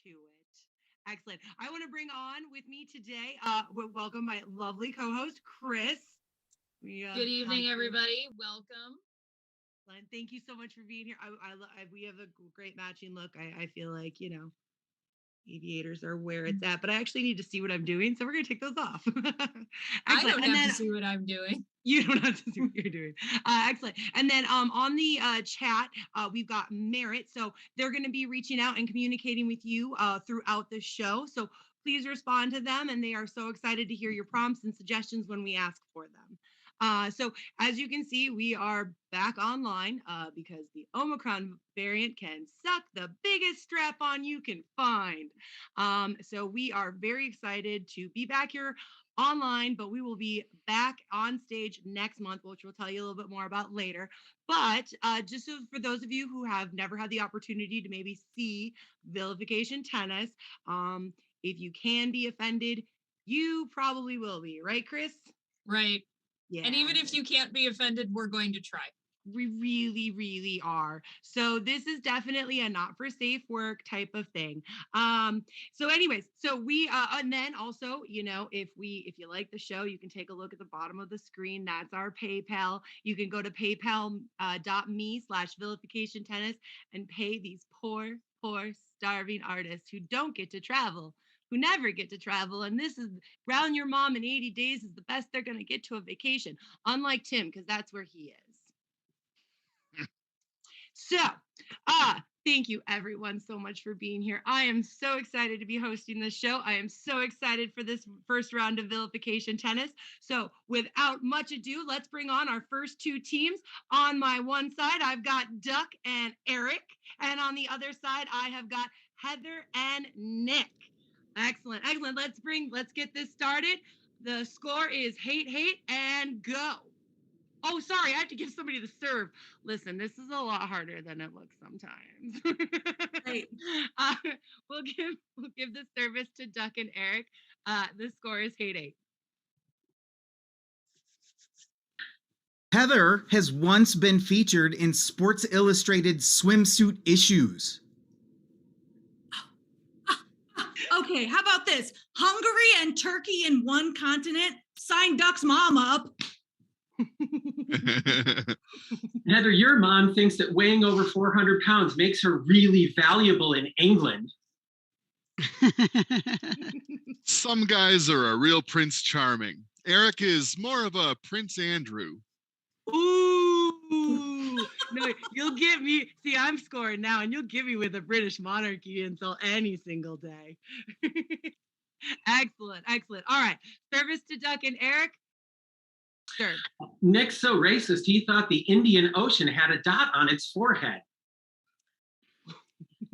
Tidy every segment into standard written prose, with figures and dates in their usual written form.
to it. Excellent. I want to bring on with me today, welcome my lovely co-host, Chris. Good evening, everybody. Welcome. Thank you so much for being here. We have a great matching look. I feel like, aviators are where it's at, but I actually need to see what I'm doing, so we're going to take those off. I don't have to see what I'm doing. You don't have to see what you're doing. Excellent. And then on the chat, we've got Merit. So they're going to be reaching out and communicating with you throughout the show. So please respond to them. And they are so excited to hear your prompts and suggestions when we ask for them. So as you can see, we are back online because the Omicron variant can suck the biggest strap-on you can find. So we are very excited to be back here online, but we will be back on stage next month, which we'll tell you a little bit more about later. But just so for those of you who have never had the opportunity to maybe see vilification tennis, if you can be offended, you probably will be, right, Chris? Right. Yeah. And even if you can't be offended, we're going to try. We really, really are. So this is definitely a not for safe work type of thing. So anyways, so we and then also, if you like the show, you can take a look at the bottom of the screen. That's our PayPal. You can go to paypal.me/vilification tennis and pay these poor starving artists who don't get to travel, who never get to travel. And this is round your mom in 80 days is the best they're going to get to a vacation. Unlike Tim, because that's where he is. So, thank you everyone so much for being here. I am so excited to be hosting this show. I am so excited for this first round of vilification tennis. So without much ado, let's bring on our first two teams. On my one side, I've got Duck and Eric. And on the other side, I have got Heather and Nick. Excellent. Let's get this started. The score is hate, and go. Oh, sorry, I have to give somebody the serve. Listen, this is a lot harder than it looks sometimes. Right. We'll give the service to Duck and Eric. The score is hate. Heather has once been featured in Sports Illustrated swimsuit issues. Okay, how about this? Hungary and Turkey in one continent. Sign Duck's mom up. Heather, your mom thinks that weighing over 400 pounds makes her really valuable in England. Some guys are a real Prince Charming. Eric is more of a Prince Andrew. Ooh, no, you'll get me. See, I'm scoring now, and you'll get me with a British monarchy insult any single day. Excellent. All right, service to Duck and Eric. Sure. Nick's so racist, he thought the Indian Ocean had a dot on its forehead.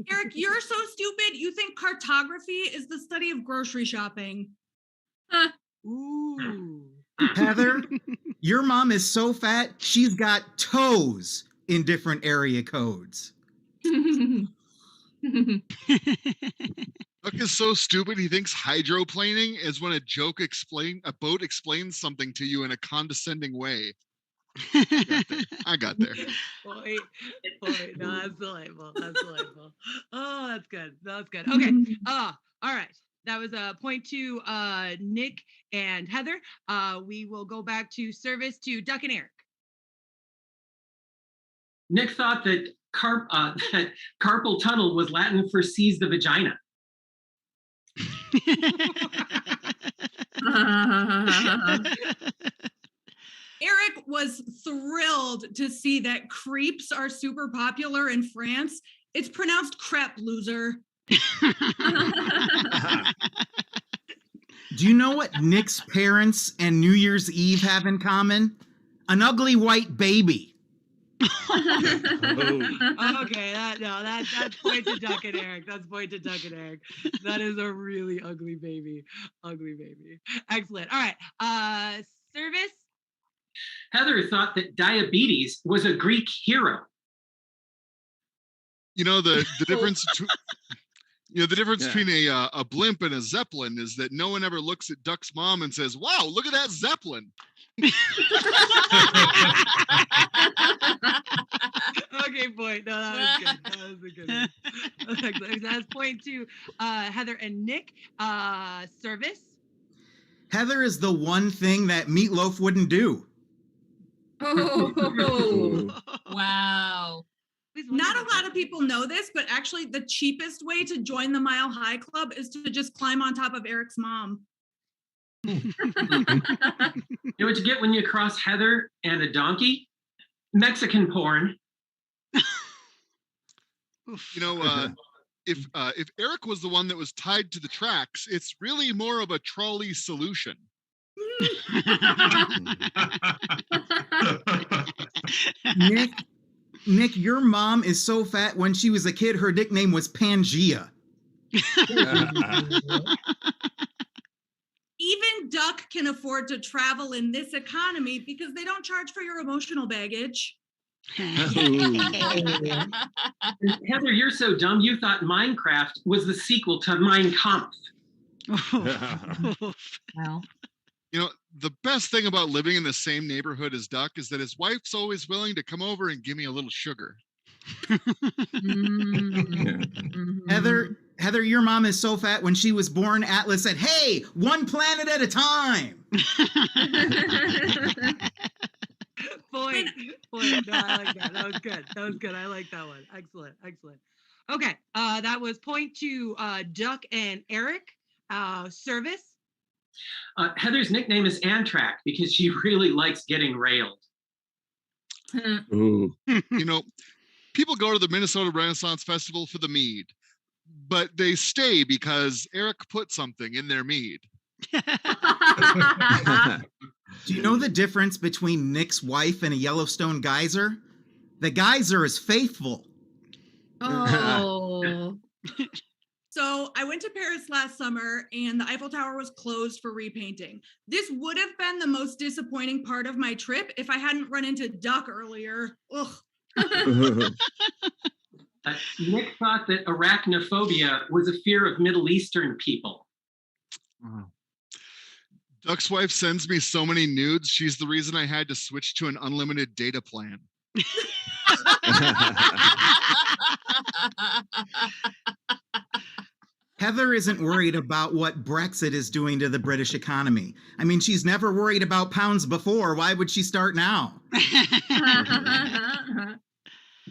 Eric, you're so stupid. You think cartography is the study of grocery shopping. Ooh. Heather, your mom is so fat, she's got toes in different area codes. Duck is so stupid he thinks hydroplaning is when a boat explains something to you in a condescending way. I got there. Boy, no, that's delightful. Oh, that's good. Okay. All right. That was a point to Nick and Heather. We will go back to service to Duck and Eric. Nick thought that that carpal tunnel was Latin for seize the vagina. Eric was thrilled to see that crepes are super popular in France. It's pronounced crepe, loser. Do you know what Nick's parents and New Year's Eve have in common? An ugly white baby. Okay, that's point to Duck and Eric. That is a really ugly baby. Excellent. All right. Service. Heather thought that diabetes was a Greek hero. You know the difference between You know, the difference Yeah. between a blimp and a zeppelin is that no one ever looks at Duck's mom and says, "Wow, look at that zeppelin." Okay, point. No, that was good. That was a good one. Okay, that's point to Heather and Nick. Service. Heather is the one thing that Meatloaf wouldn't do. Oh, wow. Not a lot of people know this, but actually the cheapest way to join the Mile High Club is to just climb on top of Eric's mom. You know what you get when you cross Heather and a donkey? Mexican porn. You know, if Eric was the one that was tied to the tracks, it's really more of a trolley solution. Nick, your mom is so fat. When she was a kid, her nickname was Pangea. Even Duck can afford to travel in this economy because they don't charge for your emotional baggage. Heather, you're so dumb. You thought Minecraft was the sequel to Mein Kampf. Well, You know, the best thing about living in the same neighborhood as Duck is that his wife's always willing to come over and give me a little sugar. Heather, your mom is so fat. When she was born, Atlas said, "Hey, one planet at a time." Point. No, I like that. That was good. That was good. I like that one. Excellent. Okay. That was point to Duck and Eric. Service. Heather's nickname is Amtrak because she really likes getting railed. Ooh. You know, people go to the Minnesota Renaissance Festival for the mead, but they stay because Eric put something in their mead. Do you know the difference between Nick's wife and a Yellowstone geyser? The geyser is faithful. oh. So I went to Paris last summer and the Eiffel Tower was closed for repainting. This would have been the most disappointing part of my trip if I hadn't run into Duck earlier. Ugh. Nick thought that arachnophobia was a fear of Middle Eastern people. Duck's wife sends me so many nudes. She's the reason I had to switch to an unlimited data plan. Heather isn't worried about what Brexit is doing to the British economy. I mean, she's never worried about pounds before. Why would she start now?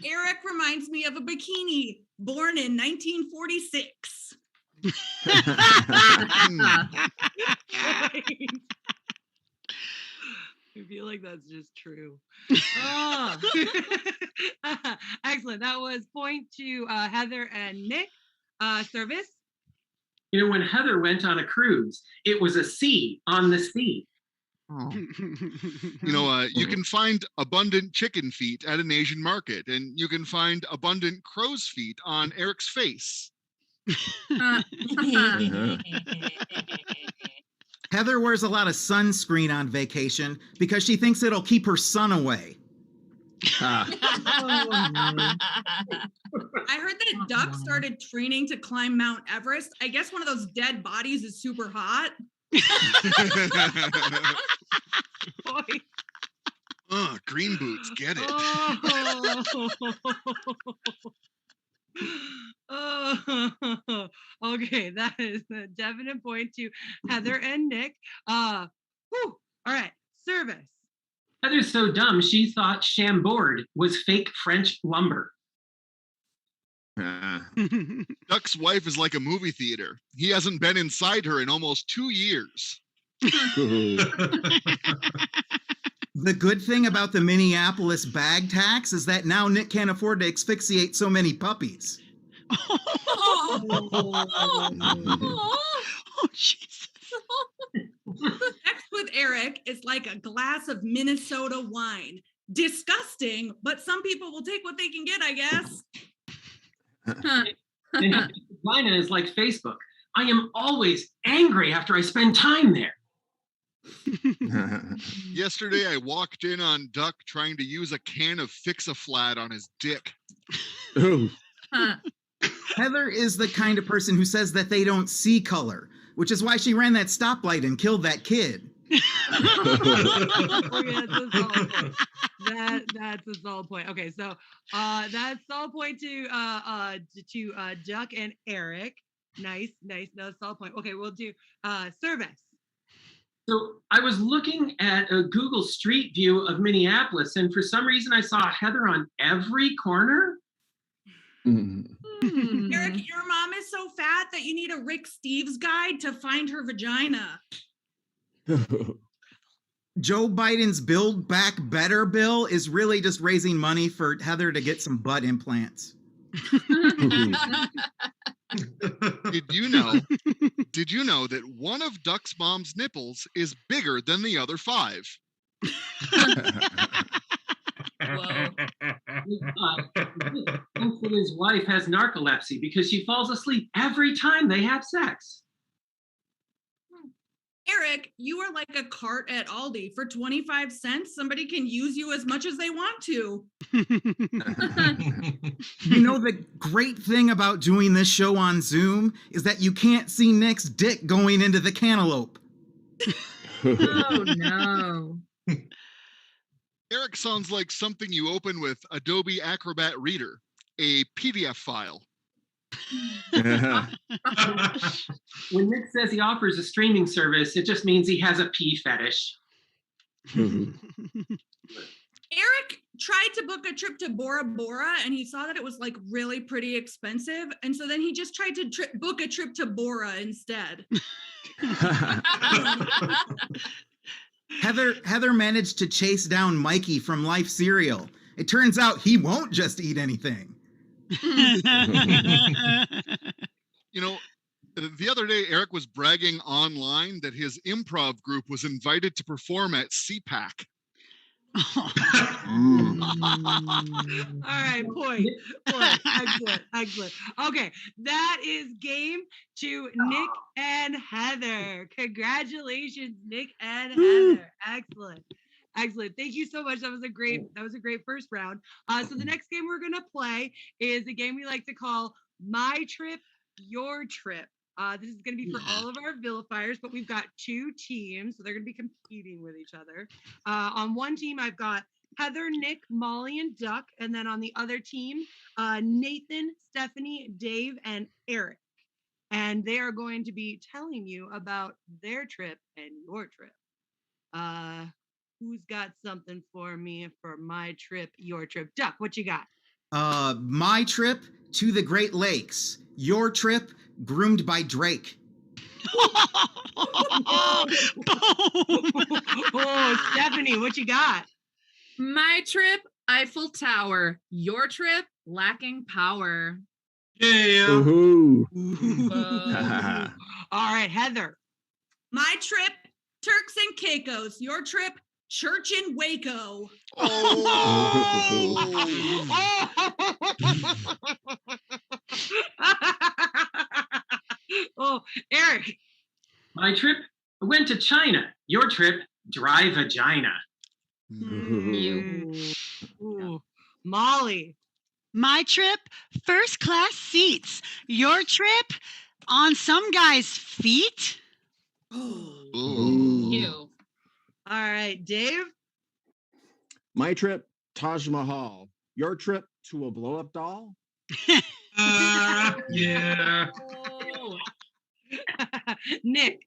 Eric reminds me of a bikini born in 1946. I feel like that's just true. Oh. Excellent. That was point to Heather and Nick. Service. You know, when Heather went on a cruise, it was a sea on the sea. You know, you can find abundant chicken feet at an Asian market, and you can find abundant crow's feet on Eric's face. Heather wears a lot of sunscreen on vacation because she thinks it'll keep her sun away. I heard that Duck started training to climb Mount Everest. I guess one of those dead bodies is super hot. Green boots, get it. Okay, that is a definite point to Heather and Nick. All right, service. Heather's so dumb, she thought Chambord was fake French lumber. Duck's wife is like a movie theater. He hasn't been inside her in almost 2 years. The good thing about the Minneapolis bag tax is that now Nick can't afford to asphyxiate so many puppies. Jesus. Sex with Eric is like a glass of Minnesota wine. Disgusting, but some people will take what they can get, I guess. Lina is like Facebook. I am always angry after I spend time there. Yesterday, I walked in on Duck trying to use a can of Fix-A-Flat on his dick. Ooh. Heather is the kind of person who says that they don't see color, which is why she ran that stoplight and killed that kid. Oh, yeah, that's a solid point. That's a solid point. Okay, so that's solid point to Duck and Eric. Nice. No solid point. Okay, we'll do service. So I was looking at a Google Street View of Minneapolis, and for some reason I saw Heather on every corner. Eric, your mom is so fat that you need a Rick Steves guide to find her vagina. Joe Biden's Build Back Better bill is really just raising money for Heather to get some butt implants. Did you know that one of Duck's mom's nipples is bigger than the other 5? Whoa. Thinks that his wife has narcolepsy because she falls asleep every time they have sex. Eric, you are like a cart at Aldi. For 25 cents, somebody can use you as much as they want to. You know, the great thing about doing this show on Zoom is that you can't see Nick's dick going into the cantaloupe. Oh, no. Eric sounds like something you open with Adobe Acrobat Reader, a PDF file. When Nick says he offers a streaming service, it just means he has a pee fetish. Eric tried to book a trip to Bora Bora and he saw that it was like really pretty expensive. And so then he just tried to book a trip to Bora instead. Heather managed to chase down Mikey from Life Cereal. It turns out he won't just eat anything. You know, the other day, Eric was bragging online that his improv group was invited to perform at CPAC. All right, point. Excellent. Okay, that is game to Nick and Heather. Congratulations, Nick and Heather. Excellent. Thank you so much. That was a great first round. So the next game we're gonna play is a game we like to call My Trip, Your Trip. This is going to be for all of our vilifiers, but we've got 2 teams, so they're going to be competing with each other. On one team, I've got Heather, Nick, Molly, and Duck, and then on the other team, Nathan, Stephanie, Dave, and Eric. And they are going to be telling you about their trip and your trip. Who's got something for me for my trip, your trip? Duck, what you got? My trip to the Great Lakes. Your trip, groomed by Drake. Oh, Stephanie, what you got? My trip, Eiffel Tower. Your trip, lacking power. Yeah. All right, Heather. My trip, Turks and Caicos. Your trip, church in Waco. Oh, Eric. My trip, I went to China. Your trip, dry vagina. Ooh. Molly. My trip, first class seats. Your trip, on some guy's feet. You. All right, Dave. My trip, Taj Mahal. Your trip to a blow-up doll. Yeah. Nick.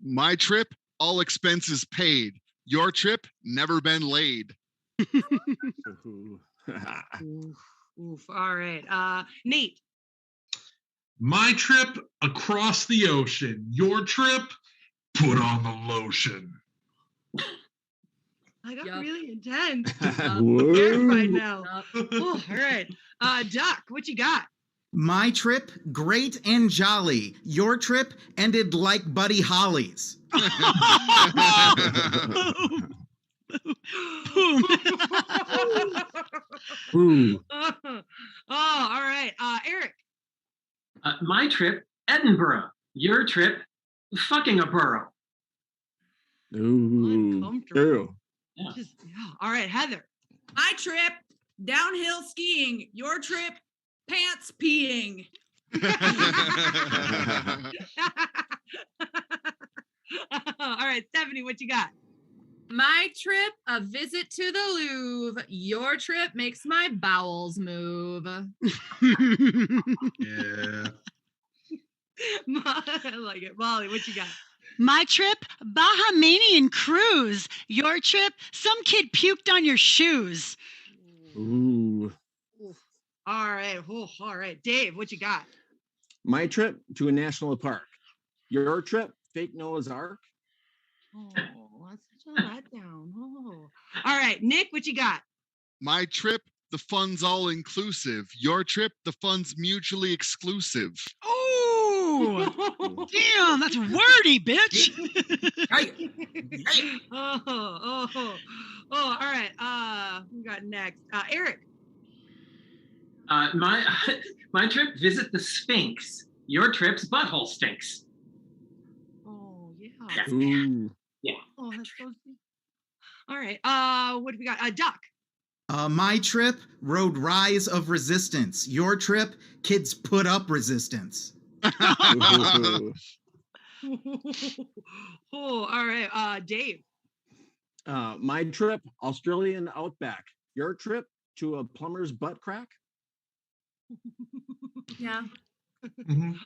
My trip, all expenses paid. Your trip, never been laid. Oof. All right. Nate. My trip, across the ocean. Your trip, put on the lotion. I got Yup. really intense. Whoa. Terrified now. Oh, all right. Duck, what you got? My trip, great and jolly. Your trip ended like Buddy Holly's. Ooh. Oh, all right. Eric. My trip, Edinburgh. Your trip, fucking a burrow. Ooh. Uncomfortable. Ew. All right, Heather. My trip, downhill skiing. Your trip, Pants peeing. All right, Stephanie, what you got? My trip, a visit to the Louvre. Your trip makes my bowels move. Yeah. I like it. Molly, what you got? My trip, Bahamian cruise. Your trip, some kid puked on your shoes. Ooh. All right. Oh, all right. Dave, what you got? My trip to a national park. Your trip, fake Noah's Ark. Oh, that's such a letdown. Oh. All right. Nick, what you got? My trip, the fun's all inclusive. Your trip, the fun's mutually exclusive. Ooh. Damn, that's wordy, bitch. Oh, all right. Who got next? Eric. My my trip, visit the Sphinx. Your trip's butthole stinks. Oh, yeah. Ooh. Oh, that's so sweet. All right. What do we got? Duck. My trip, road rise of resistance. Your trip, kids put up resistance. Ooh. Oh, all right. Dave. My trip, Australian outback. Your trip to a plumber's butt crack. Yeah.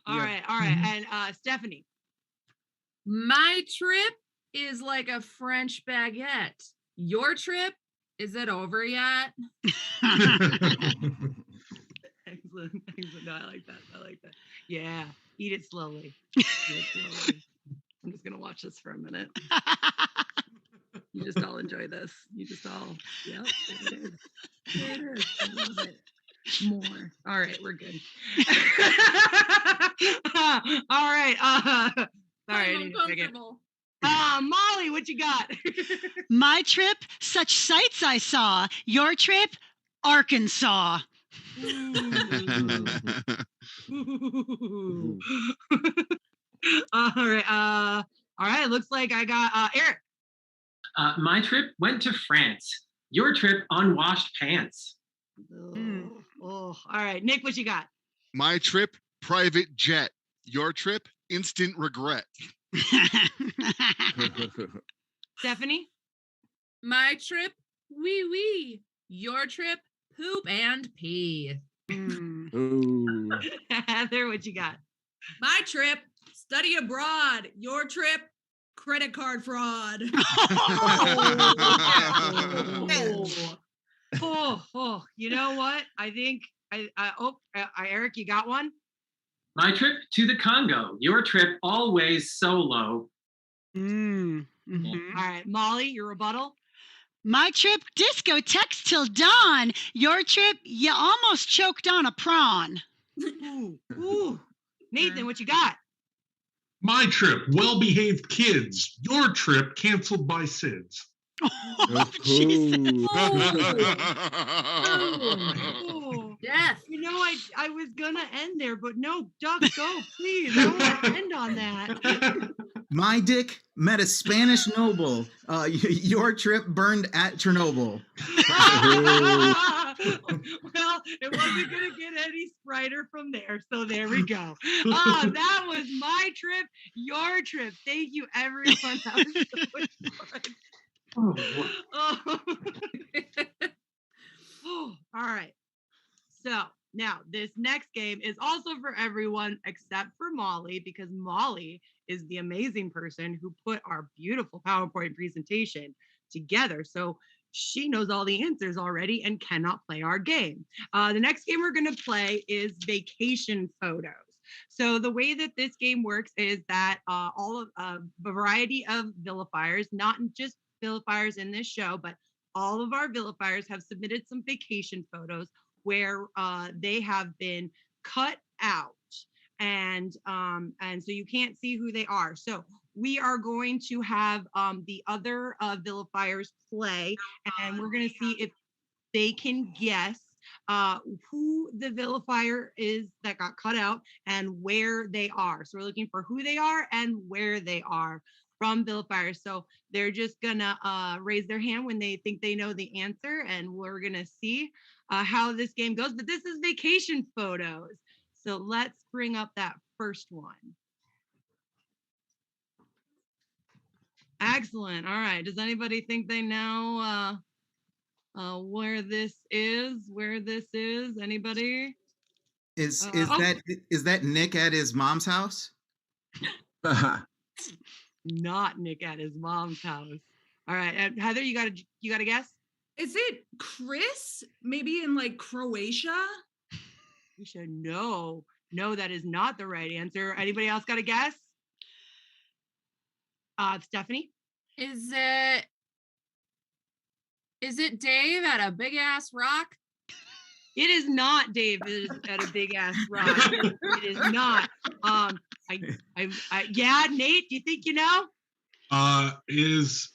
All right. And Stephanie. My trip is like a French baguette. Your trip, is it over yet? Excellent. No, I like that. Yeah. Eat it slowly. I'm just gonna watch this for a minute. You just all enjoy this. You just all, yep, there it is. There it is. I love it. More. All right, we're good. All right. Sorry, I need a second. Molly, what you got? My trip, such sights I saw. Your trip, Arkansas. Ooh. All right. Looks like I got Eric. My trip went to France. Your trip, unwashed pants. Oh, all right. Nick, what you got? My trip, private jet. Your trip, instant regret. Stephanie? My trip, wee wee. Your trip, poop and pee. Ooh. Heather, what you got? My trip, study abroad. Your trip, credit card fraud. You know what? I think Eric, you got one? My trip to the Congo. Your trip, always solo. Mm-hmm. All right, Molly, your rebuttal. My trip, discotheques till dawn. Your trip, you almost choked on a prawn. Ooh. Nathan, what you got? My trip, well-behaved kids. Your trip, canceled by SIDS. Oh, Jesus. Death. You know, I was gonna end there, but no, Duck, go, please. I don't want to end on that. My dick met a Spanish noble. Your trip burned at Chernobyl. Well, it wasn't gonna get any spriter from there, so there we go. That was my trip, your trip. Thank you, everyone. That was so much fun. All right. So now this next game is also for everyone except for Molly, because Molly is the amazing person who put our beautiful PowerPoint presentation together. So she knows all the answers already and cannot play our game. The next game we're going to play is vacation photos. So the way that this game works is that all of a variety of vilifiers, not just vilifiers in this show, but all of our vilifiers have submitted some vacation photos where they have been cut out, and so you can't see who they are. So we are going to have the other vilifiers play, and we're going to see if they can guess who the vilifier is that got cut out and where they are. So we're looking for who they are and where they are from vilifiers. So they're just gonna raise their hand when they think they know the answer, and we're gonna see how this game goes. But this is vacation photos. So let's bring up that first one. Excellent. All right. Does anybody think they know where this is? Where this is? Anybody? Is Oh, that Nick at his mom's house? not Nick at his mom's house. All right, Heather, you got a guess? Is it Chris? Maybe in like Croatia? You should know. No, that is not the right answer. Anybody else got a guess? Stephanie? Is it Dave at a big ass rock? It is not Dave at a big ass rock. It is not. Yeah, Nate, do you think you know? Is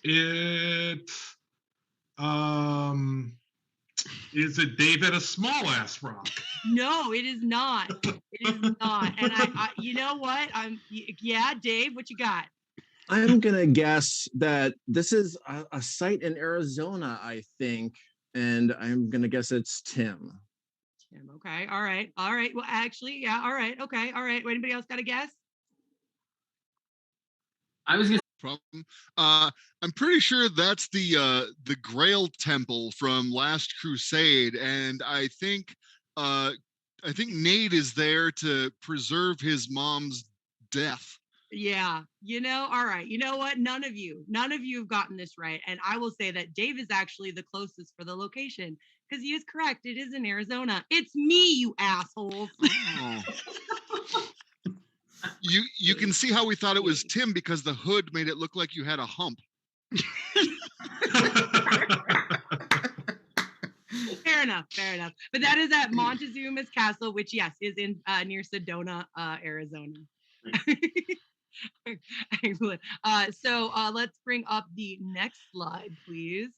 it Dave at a small ass rock? No, it is not. It is not. And I you know what? Yeah, Dave, what you got? I'm gonna guess that this is a site in Arizona, I think, and I'm gonna guess it's Tim. Tim, okay, all right. Well, actually, yeah, all right, okay, all right. Anybody else got a guess? I was gonna Problem. I'm pretty sure that's the Grail Temple from Last Crusade, and I think Nate is there to preserve his mom's death. Yeah, all right. You know what? None of you have gotten this right. And I will say that Dave is actually the closest for the location because he is correct. It is in Arizona. It's me, you assholes. Oh. You can see how we thought it was Tim because the hood made it look like you had a hump. Fair enough. But that is at Montezuma's Castle, which, yes, is in near Sedona, Arizona. Excellent. So let's bring up the next slide, please.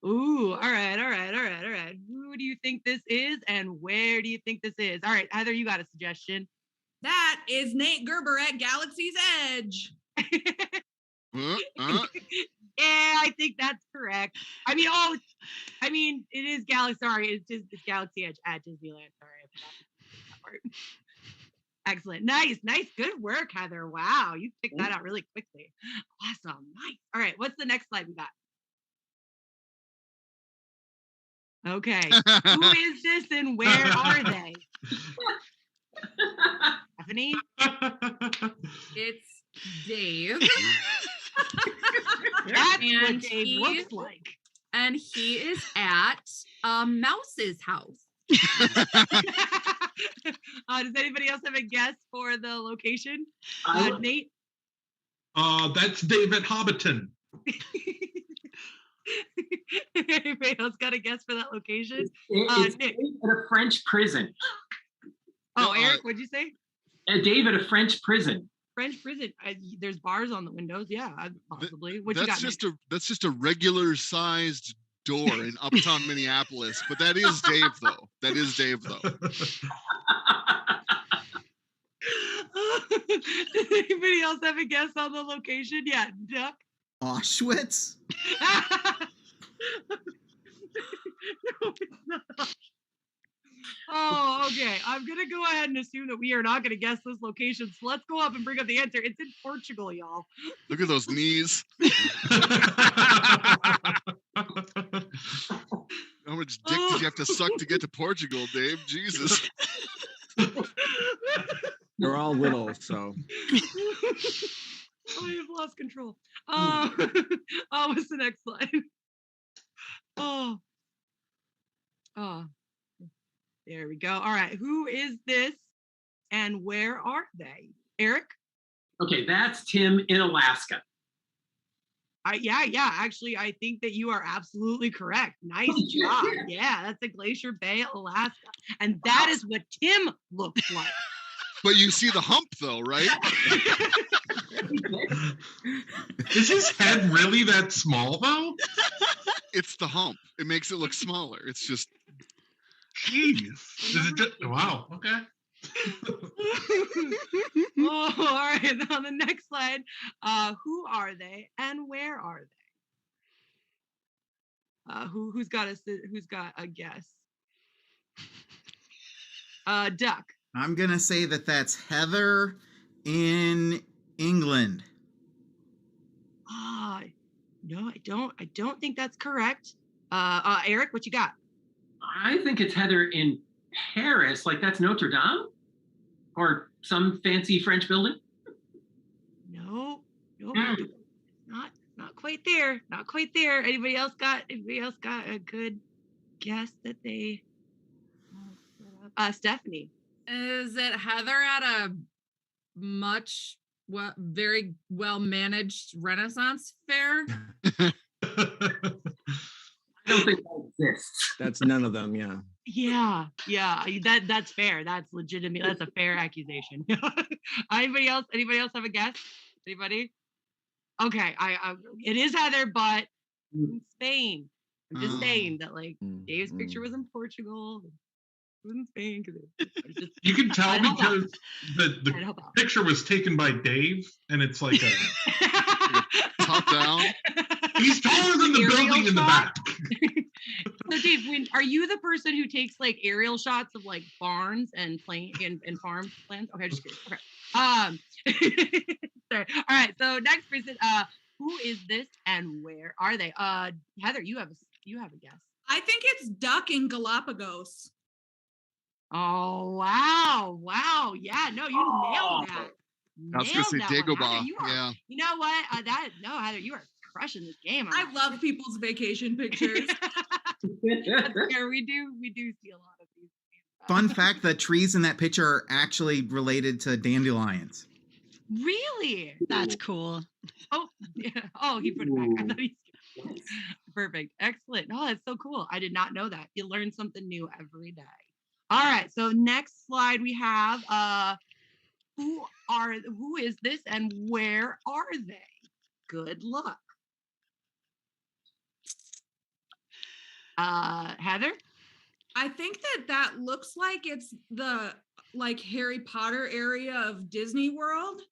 Ooh, all right. Who do you think this is and where do you think this is? All right, Heather, you got a suggestion? That is Nate Gerber at Galaxy's Edge. Yeah, I think that's correct. I mean, it is Galaxy. Sorry, it's Galaxy Edge at Disneyland. Sorry, I forgot that part. Excellent. Nice. Good work, Heather. Wow, you picked that out really quickly. Awesome. Nice. All right, what's the next slide we got? Okay. Who is this and where are they? Stephanie? It's Dave. That's And what Dave looks like. And he is at Mouse's house. Does anybody else have a guess for the location? Nate? That's David Hobbiton. Anybody else got a guess for that location? it's Nick. Dave at a French prison. Oh, Eric, what'd you say? Dave at a French prison. French prison. There's bars on the windows. Yeah, possibly. What That's you got? that's just a regular sized door in uptown Minneapolis. But that is Dave though. Does anybody else have a guess on the location? Yeah, Duck. Auschwitz? No, it's not. Oh, okay. I'm going to go ahead and assume that we are not going to guess this location. So let's go up and bring up the answer. It's in Portugal, y'all. Look at those knees. How much dick did you have to suck to get to Portugal, Dave? Jesus. They're all little, so. I have lost control. What's the next slide? Oh, there we go. All right, who is this and where are they? Eric? Okay, that's Tim in Alaska. Yeah. Actually, I think that you are absolutely correct. Nice job. Yeah, that's a Glacier Bay, Alaska. And that is what Tim looks like. But you see the hump though, right? Is his head really that small though? It's the hump. It makes it look smaller. It's just Jeez. Is it just wow? Okay. Oh, all right. On the next slide, who are they and where are they? Who's got a guess? Duck. I'm gonna say that's Heather in England. No, I don't think that's correct. Eric, what you got? I think it's Heather in Paris. Like that's Notre Dame, or some fancy French building. No, not quite there. Not quite there. Anybody else got a good guess that they? Stephanie. Is it Heather at a very well managed Renaissance fair? I don't think that exists. That's none of them. Yeah. Yeah. That's fair. That's legitimate. That's a fair accusation. Anybody else have a guess? Anybody? Okay. It is Heather, but in Spain. I'm just saying that Dave's picture was in Portugal. It was in Spain because you can tell because the picture was taken by Dave, and it's like a top down. He's taller than the building in the back. So Dave, are you the person who takes aerial shots of barns and and farm lands? Okay, just curious. Okay. Sorry. All right. So next person, who is this and where are they? Heather, you have a guess. I think it's duck in Galapagos. Oh wow! Yeah, no, you nailed that. I was gonna say Dagobah. Yeah. You know what? Heather, you are crushing this game. I love people's vacation pictures. That's fair. We do see a lot of these. Fun fact: the trees in that picture are actually related to dandelions. Really? That's cool. Oh, yeah. Oh, he put it back. I thought he. Perfect. Excellent. Oh, that's so cool. I did not know that. You learn something new every day. All right. So next slide we have who is this and where are they? Good luck. Heather? I think that looks like it's the Harry Potter area of Disney World.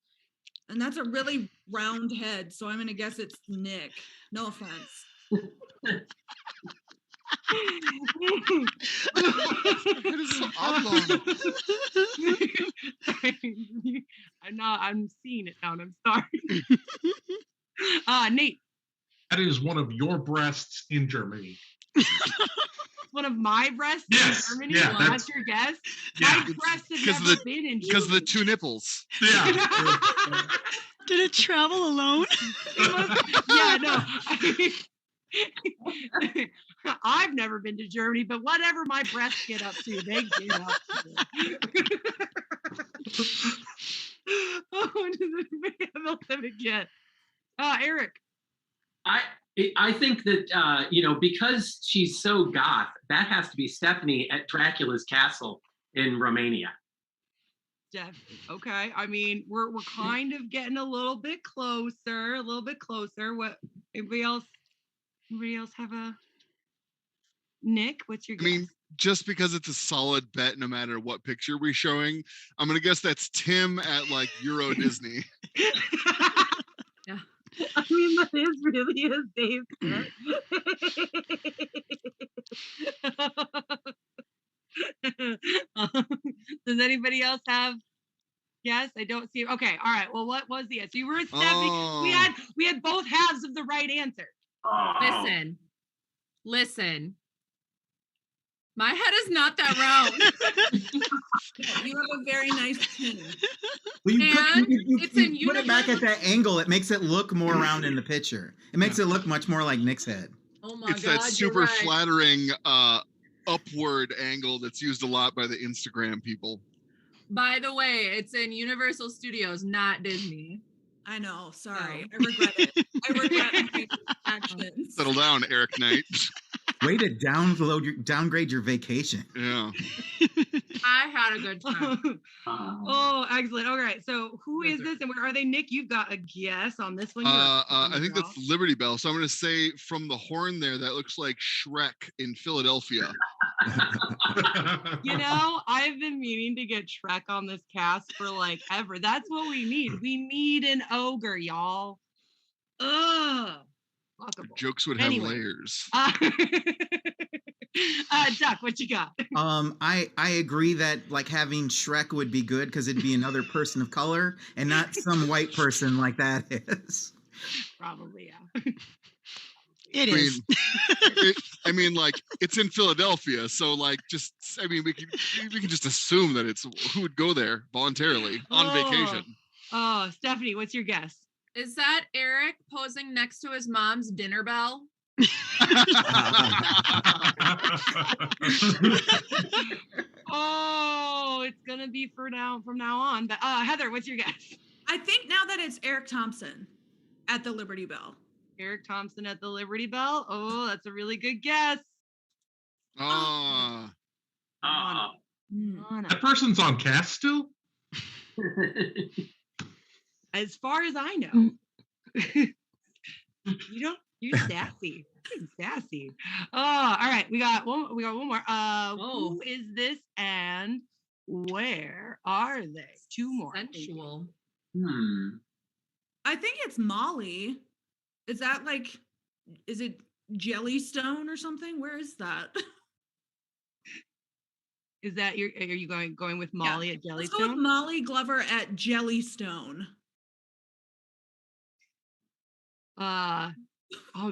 And that's a really round head. So I'm gonna guess it's Nick. No offense. I'm seeing it now and I'm sorry. Nate. That is one of your breasts in Germany. One of my breasts in Germany? Yeah, that's your guess? Yeah. My breasts have never been in Germany. Because of the two nipples. Yeah. Did it travel alone? Yeah, no. I've never been to Germany, but whatever my breasts get up to, they get up to. Oh, does it get? Eric. I think that because she's so goth, that has to be Stephanie at Dracula's castle in Romania. Definitely. Okay. I mean, we're kind of getting a little bit closer. What? Anybody else have a Nick? What's your guess? I mean, just because it's a solid bet, no matter what picture we're showing, I'm gonna guess that's Tim at Euro Disney. Yeah. I mean, that is really his Dave's Does anybody else have? Yes, I don't see. Okay, all right. Well, what was the answer? You were at Stephanie. Oh. We had both halves of the right answer. Listen. My head is not that round. You have a very nice chin. Well, you it's in put it back at that angle. It makes it look more round in the picture. It makes it look much more like Nick's head. Oh my It's God, that super flattering upward angle that's used a lot by the Instagram people. By the way, it's in Universal Studios, not Disney. I know. Sorry. I regret it. I regret my actions. Settle down, Eric Knight. Way to downgrade your vacation. Yeah. I had a good time. Oh, excellent. All right. So who is this and where are they? Nick, you've got a guess on this one. I think that's Liberty Bell. So I'm going to say from the horn there, that looks like Shrek in Philadelphia. You know, I've been meaning to get Shrek on this cast for like ever. That's what we need. We need an ogre, y'all. Ugh. Fuckable. Jokes would have Anyway. layers. Duck, what you got? I agree that like having Shrek would be good because it'd be another person of color and not some white person like that is. Probably, yeah. It I mean, is. I mean, like it's in Philadelphia, so like, just I mean, we can just assume that it's who would go there voluntarily on vacation. Oh, Stephanie, what's your guess? Is that Eric posing next to his mom's dinner bell? Oh, it's gonna be from now on. But Heather, what's your guess? I think now that it's Eric Thompson at the Liberty Bell. Eric Thompson at the Liberty Bell. Oh, that's a really good guess. Oh, That person's on cast still? As far as I know. You're sassy. You're sassy. Oh, all right. We got one more. Who is this and where are they? Two more. Sensual. I think it's Molly. Is that like, is it Jellystone or something? Where is that? Are you going with Molly at Jellystone? Let's go with Molly Glover at Jellystone. Oh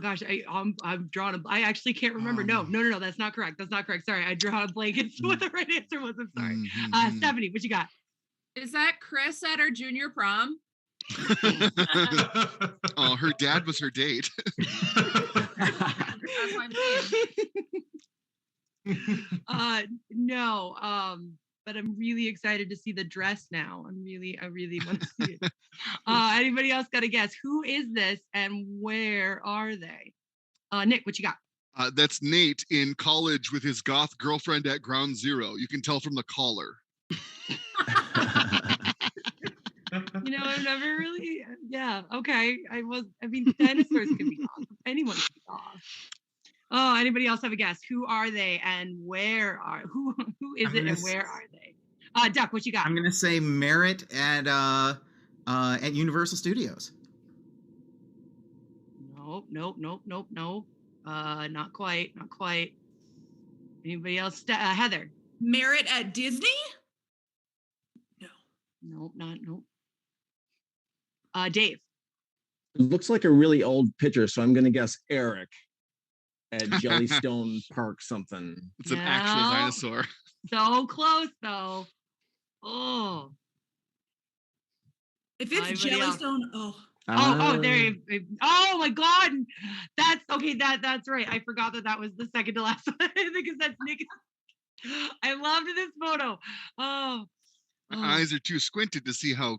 gosh, I'm drawing I actually can't remember. No, that's not correct. That's not correct. Sorry, I drew out a blank. It's what the right answer was. I'm sorry. Stephanie, what you got? Is that Chris at her junior prom? Oh, her dad was her date. That's what I'm saying. No. But I'm really excited to see the dress now. I really want to see it. Anybody else got a guess? Who is this and where are they? Nick, what you got? That's Nate in college with his goth girlfriend at Ground Zero. You can tell from the collar. I've never really. Yeah. Okay. Dinosaurs can be goth. Anyone can be goth. Oh, anybody else have a guess? Who are they and who is it and where are they? Duck, what you got? I'm gonna say Merritt at Universal Studios. Nope. Not quite. Anybody else? Heather. Merritt at Disney? No. Nope. Dave. It looks like a really old picture, so I'm going to guess Eric at Jellystone Park something. It's an actual dinosaur. So close, though. Oh. If it's Jellystone, there you go. Oh my God. That's okay. That's right. I forgot that was the second to last one because that's Nick. I loved this photo. Oh. My eyes are too squinted to see how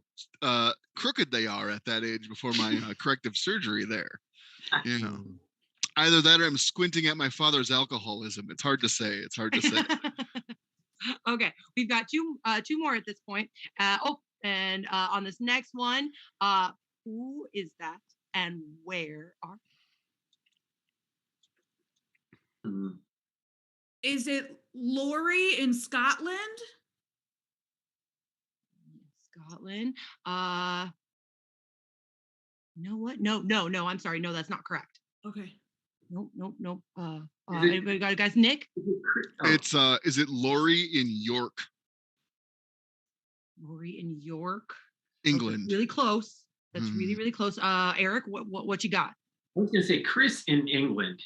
crooked they are at that age before my corrective surgery there. Either that or I'm squinting at my father's alcoholism. It's hard to say. Okay, we've got two more at this point. And on this next one, who is that and where are they? Is it Lori in Scotland? Scotland. You know what? No. I'm sorry. No, that's not correct. Okay. Nope. Anybody got it, guys? Nick? It's is it Lori in York? Lori in York, England. Okay, really close. That's really close. Eric, what you got? I was gonna say Chris in England.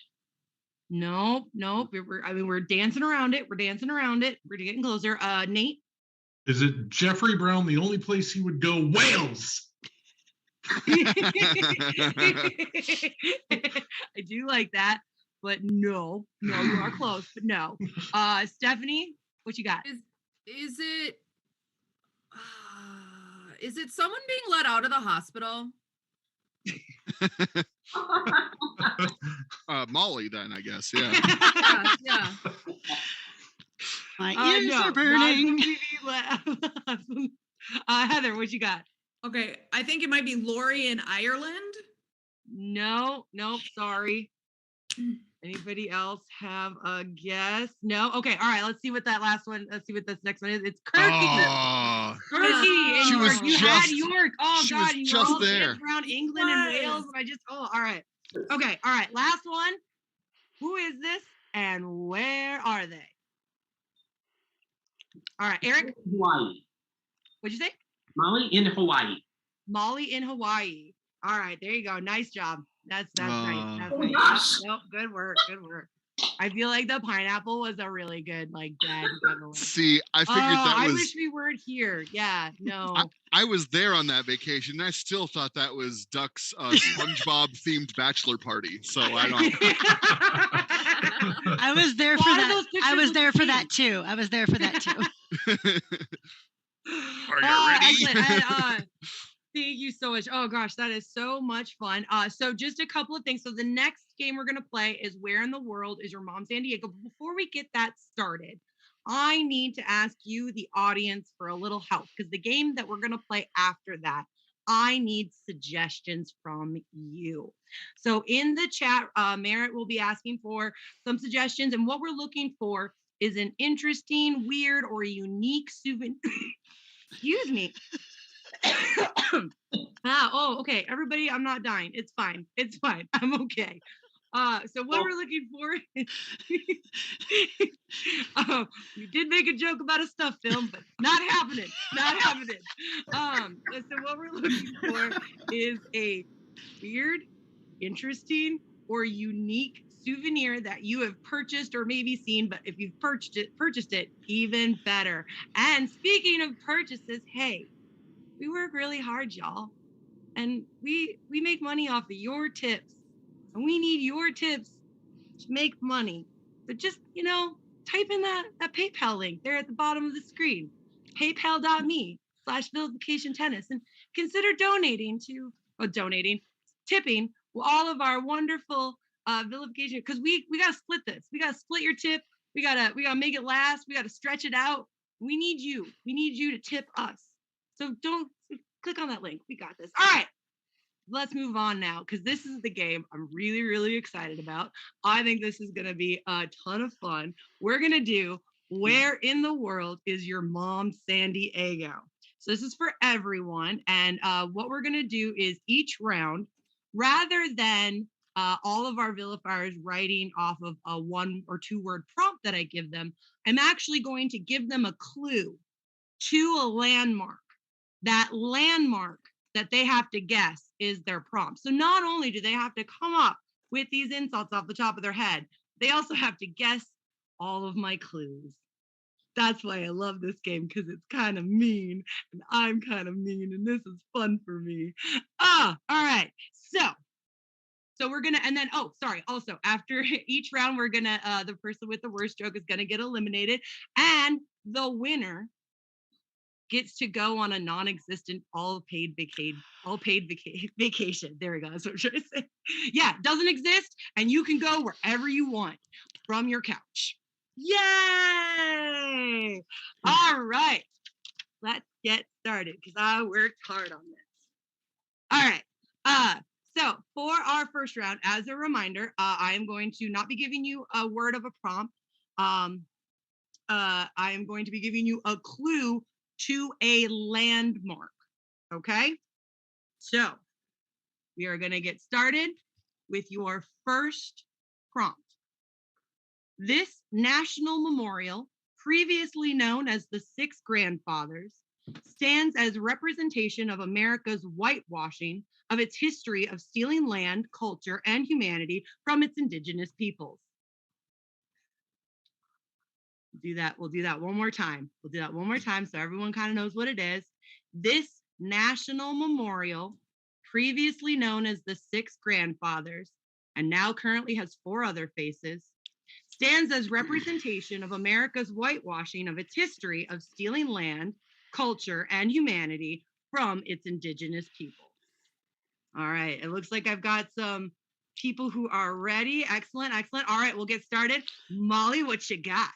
Nope. We're dancing around it. We're getting closer. Nate. Is it Jeffrey Brown? The only place he would go, Wales. I do like that, but no, you are close, but no. Stephanie, what you got? Is it someone being let out of the hospital? Molly, then I guess. Yeah. Yeah. My ears are burning. Heather, what you got? Okay, I think it might be Lori in Ireland. Nope, sorry. Anybody else have a guess? No? Okay. All right. Let's see what that last one. Let's see what this next one is. It's Kirky. Oh, Turkey in She York. was You had just- York. Oh she God, was you were just all there. dancing around England and Wales, and I just all right. Okay, all right. Last one. Who is this and where are they? All right, Eric. Hawaii. What'd you say? Molly in Hawaii. Molly in Hawaii. All right, there you go. Nice job. That's nice. That's Oh, nice. gosh. Nope, good work. Good work. I feel like the pineapple was a really good like dead giveaway. See, I figured that I was. wish we weren't here. Yeah, no. I was there on that vacation, and I still thought that was Duck's SpongeBob themed bachelor party. So I don't. I was there for Why do that. those I was pictures there look for pink? that too. I was there for that too. Are you ready? Excellent. And, thank you so much. Oh gosh, that is so much fun. So just a couple of things. So the next game we're gonna play is Where in the World is Your Mom, San Diego? But before we get that started, I need to ask you, the audience, for a little help because the game that we're gonna play after that, I need suggestions from you. So in the chat, Merritt will be asking for some suggestions, and what we're looking for is an interesting, weird, or unique souvenir. Excuse me. Okay. Everybody, I'm not dying. It's fine. It's fine. I'm okay. So what we're looking for is we did make a joke about a stuff film, but not happening. Not happening. So what we're looking for is a weird, interesting, or unique souvenir that you have purchased or maybe seen, but if you've purchased it, even better. And speaking of purchases, hey, we work really hard, y'all. And we make money off of your tips. And we need your tips to make money. So just, type in that PayPal link there at the bottom of the screen. PayPal.me/vilificationtennis. And consider tipping all of our wonderful vilification, because we gotta split this. We gotta split your tip. We gotta make it last. We gotta stretch it out. We need you. We need you to tip us. So don't click on that link. We got this. All right. Let's move on now, because this is the game I'm really, really excited about. I think this is going to be a ton of fun. We're going to do Where in the World is Your Mom, San Diego? So this is for everyone. And what we're going to do is each round, rather than all of our vilifiers writing off of a 1 or 2 word prompt that I give them, I'm actually going to give them a clue to a landmark. That landmark that they have to guess is their prompt. So not only do they have to come up with these insults off the top of their head, they also have to guess all of my clues. That's why I love this game, because it's kind of mean and I'm kind of mean and this is fun for me. All right. So we're gonna, and then, also after each round, we're gonna, the person with the worst joke is gonna get eliminated, and the winner gets to go on a non-existent all-paid vacation. There we go. That's what I'm trying to say. Yeah, doesn't exist, and you can go wherever you want from your couch. Yay! All right, let's get started because I worked hard on this. All right. So for our first round, as a reminder, I am going to not be giving you a word of a prompt. I am going to be giving you a clue to a landmark. Okay? So we are going to get started with your first prompt. This national memorial, previously known as the Six Grandfathers, stands as representation of America's whitewashing of its history of stealing land, culture, and humanity from its indigenous peoples. We'll do that one more time. We'll do that one more time so everyone kind of knows what it is. This national memorial, previously known as the Six Grandfathers, and now currently has 4 other faces, stands as representation of America's whitewashing of its history of stealing land, culture, and humanity from its indigenous people. All right, it looks like I've got some people who are ready. Excellent, excellent. All right, we'll get started. Molly, what you got?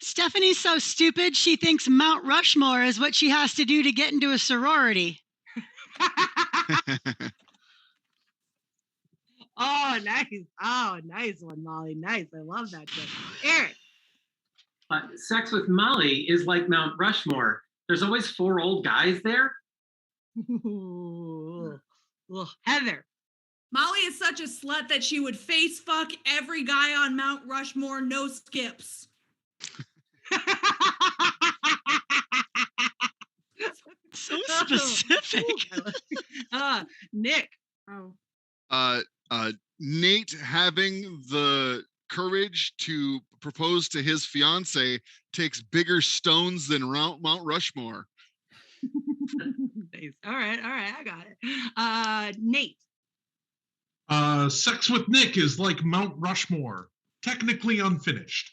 Stephanie's so stupid, she thinks Mount Rushmore is what she has to do to get into a sorority. Oh, Oh, nice. Oh, nice one, Molly. Nice. I love that shit. Eric. Sex with Molly is like Mount Rushmore. There's always 4 old guys there. Heather. Molly is such a slut that she would face fuck every guy on Mount Rushmore, no skips. So specific. Nick. Nate having the courage to propose to his fiance takes bigger stones than Mount Rushmore. Nice. All right, I got it. Nate. Sex with Nick is like Mount Rushmore, technically unfinished.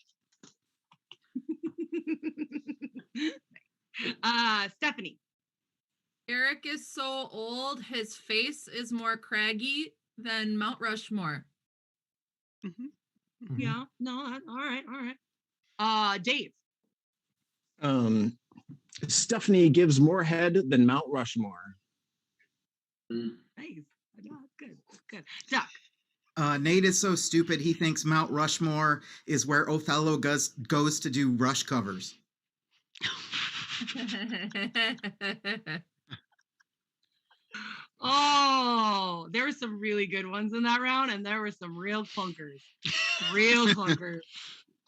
Stephanie. Eric is so old, his face is more craggy than Mount Rushmore. Mm-hmm. Yeah, no, all right. Dave. Stephanie gives more head than Mount Rushmore. Nice. Good. Duck. Nate is so stupid he thinks Mount Rushmore is where Othello goes to do Rush covers. Oh, there were some really good ones in that round, and there were some real clunkers.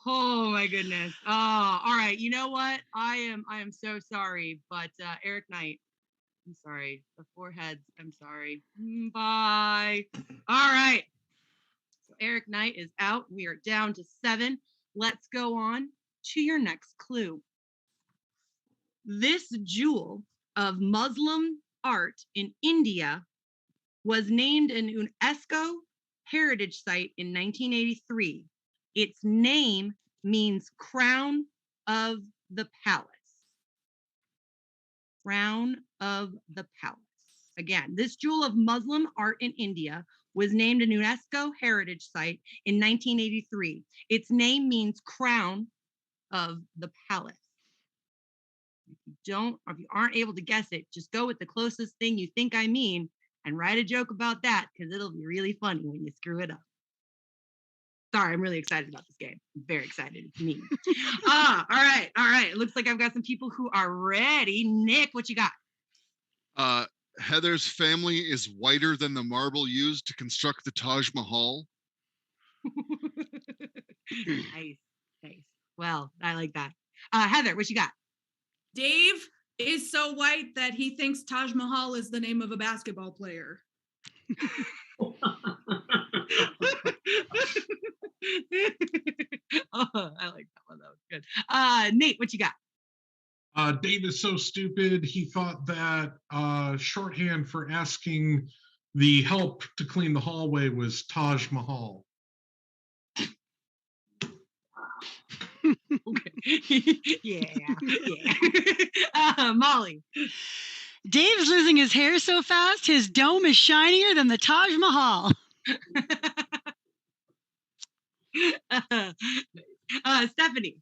Oh my goodness. Oh, all right. You know what? I am so sorry, but Eric Knight, I'm sorry. The 4 heads, I'm sorry. Bye. All right. So Eric Knight is out. We are down to 7. Let's go on to your next clue. This jewel of Muslim art in India was named an UNESCO heritage site in 1983. Its name means crown of the palace. Crown of the palace. Again, this jewel of Muslim art in India was named an UNESCO heritage site in 1983. Its name means crown of the palace. If you aren't able to guess it, just go with the closest thing you think I mean and write a joke about that, because it'll be really funny when you screw it up. Sorry, I'm really excited about this game. I'm very excited. It's me. All right. It looks like I've got some people who are ready. Nick, what you got? Heather's family is whiter than the marble used to construct the Taj Mahal. Nice. Well, I like that. Heather, what you got? Dave is so white that he thinks Taj Mahal is the name of a basketball player. Oh, I like that one. That was good. Nate, what you got? Dave is so stupid, he thought that shorthand for asking the help to clean the hallway was Taj Mahal. Okay. Yeah. Molly. Dave's losing his hair so fast, his dome is shinier than the Taj Mahal. Stephanie.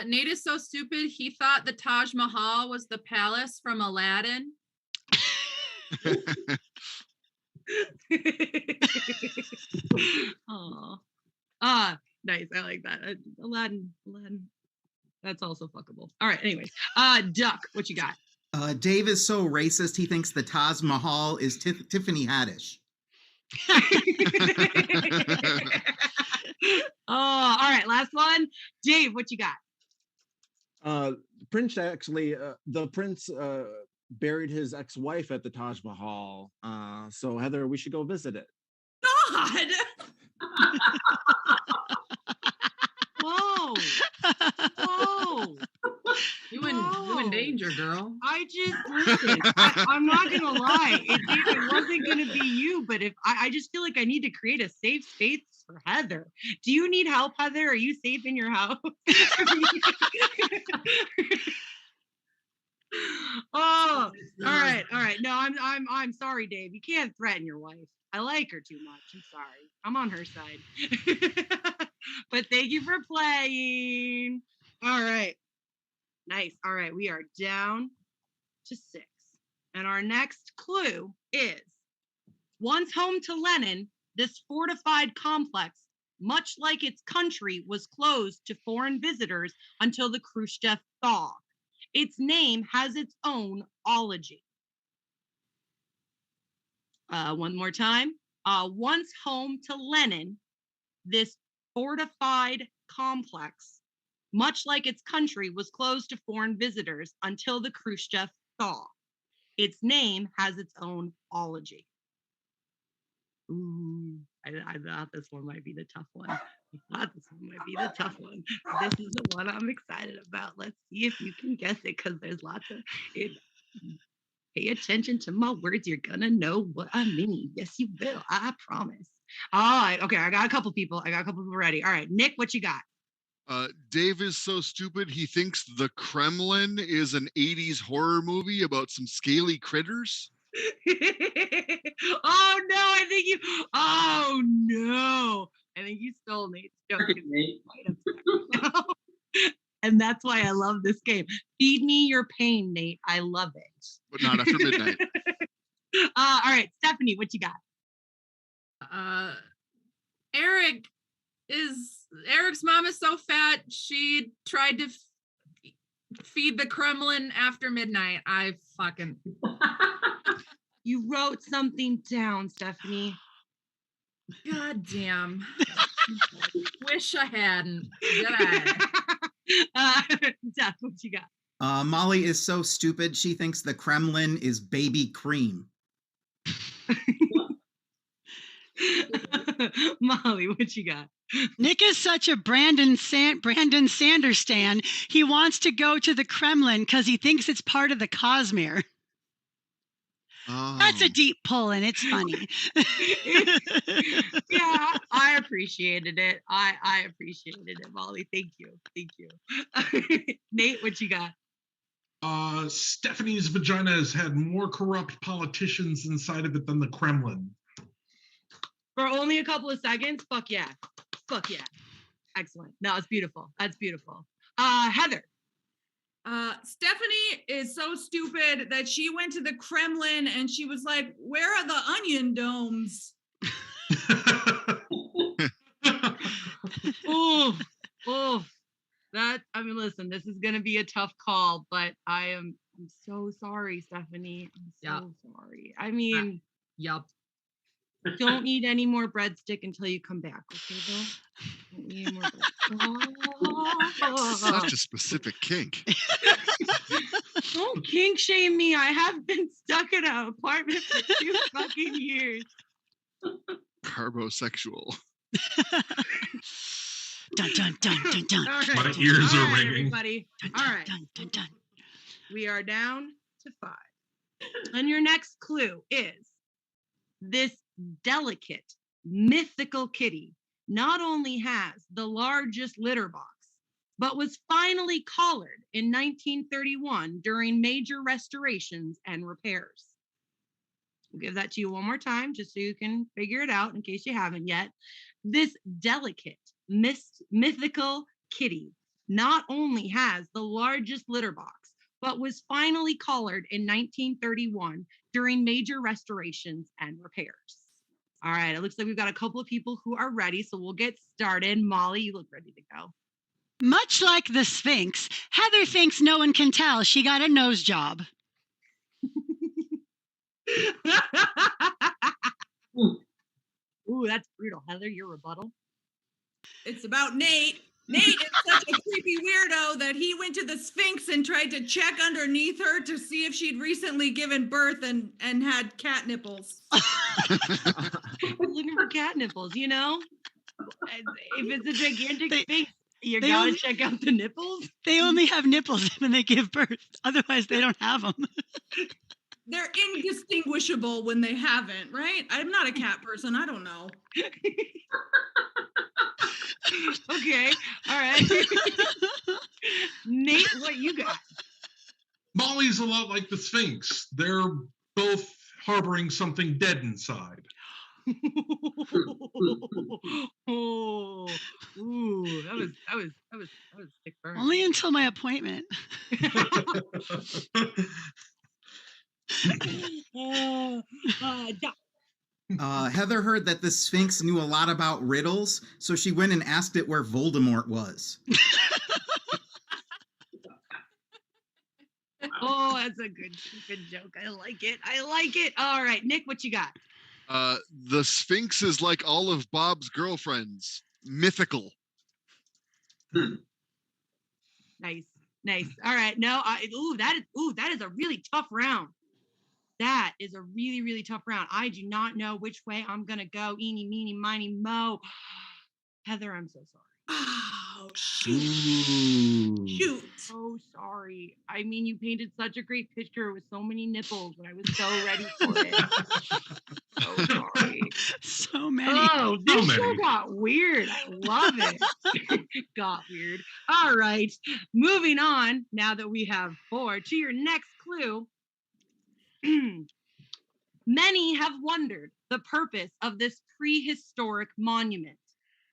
Nate is so stupid, he thought the Taj Mahal was the palace from Aladdin. Oh. Nice. I like that. Aladdin. That's also fuckable. All right. Anyways, Duck, what you got? Dave is so racist he thinks the Taj Mahal is Tiffany Haddish. Oh, all right. Last one. Dave, what you got? The prince buried his ex-wife at the Taj Mahal. So Heather, we should go visit it. God. Whoa. You in danger, girl. Listen, I'm not gonna lie. It wasn't gonna be you, but if I just feel like I need to create a safe space for Heather. Do you need help, Heather? Are you safe in your house? Oh, all right. No, I'm sorry, Dave. You can't threaten your wife. I like her too much. I'm sorry. I'm on her side. But thank you for playing. All right. Nice. All right. We are down to 6. And our next clue is once home to Lenin, this fortified complex, much like its country, was closed to foreign visitors until the Khrushchev thaw. Its name has its own ology. One more time. Once home to Lenin, this fortified complex, much like its country, was closed to foreign visitors until the Khrushchev thaw. Its name has its own ology. Ooh, I thought this one might be the tough one. This is the one I'm excited about. Let's see if you can guess it, because there's lots of it. Pay attention to my words. You're gonna know what I mean. Yes, you will. I promise. All right. Okay, I got a couple people ready. All right, Nick, what you got? Dave is so stupid he thinks the Kremlin is an 80s horror movie about some scaly critters. Oh no, I think you stole Nate's joke. And that's why I love this game. Feed me your pain, Nate. I love it. But not after midnight. All right, Stephanie, what you got? Eric's mom is so fat she tried to feed the Kremlin after midnight. I fucking You wrote something down, Stephanie. God damn. Wish I hadn't. Did Jeff, what you got? Molly is so stupid she thinks the Kremlin is baby cream. Molly, what you got? Nick is such a Brandon Sanders stan. He wants to go to the Kremlin because he thinks it's part of the Cosmere. Oh. That's a deep pull, and it's funny. Yeah, I appreciated it. I appreciated it, Molly. Thank you. Nate, what you got? Stephanie's vagina has had more corrupt politicians inside of it than the Kremlin. For only a couple of seconds? Fuck yeah. Excellent. No, it's beautiful. That's beautiful. Heather. Stephanie is so stupid that she went to the Kremlin and she was like, "Where are the onion domes?" Listen, this is gonna be a tough call, but I'm so sorry, Stephanie. I'm so sorry. I mean, Yup. Don't eat any more breadstick until you come back, okay, though? Don't eat any more breadstick. Such a specific kink. Don't kink shame me. I have been stuck in an apartment for 2 fucking years. Carbosexual. Dun, dun, dun, dun, dun. Right. My ears are ringing. Everybody. All right. Dun, dun, dun. We are down to 5. And your next clue is this delicate, mythical kitty not only has the largest litter box, but was finally collared in 1931 during major restorations and repairs. We'll give that to you one more time just so you can figure it out in case you haven't yet. This delicate, mythical kitty not only has the largest litter box, but was finally collared in 1931 during major restorations and repairs. All right, it looks like we've got a couple of people who are ready, so we'll get started. Molly, you look ready to go. Much like the Sphinx, Heather thinks no one can tell she got a nose job. Ooh, that's brutal. Heather, your rebuttal? It's about Nate. Nate is such a creepy weirdo that he went to the Sphinx and tried to check underneath her to see if she'd recently given birth and had cat nipples. Looking for cat nipples, you know? If it's a gigantic Sphinx, you they gotta only- check out the nipples. They only have nipples when they give birth. Otherwise, they don't have them. They're indistinguishable when they haven't, right? I'm not a cat person. I don't know. Okay, all right. Nate, what you got? Molly's a lot like the Sphinx. They're both harboring something dead inside. Oh, ooh, that was a sick burn. Only until my appointment. Doc. Heather heard that the Sphinx knew a lot about riddles, so she went and asked it where Voldemort was. Oh, that's a good joke. I like it. I like it. All right, Nick, what you got? The Sphinx is like all of Bob's girlfriends, mythical. Nice, nice. All right, no, that is a really tough round. That is a really, really tough round. I do not know which way I'm gonna go. Eeny, meeny, miny, mo. Heather, I'm so sorry. Oh, shoot. Ooh. Shoot. So sorry. I mean, you painted such a great picture with so many nipples, and I was so ready for it. So sorry. So many. Oh, this show many. got weird. I love it. Got weird. All right. Moving on, now that we have 4, to your next clue. Many have wondered the purpose of this prehistoric monument.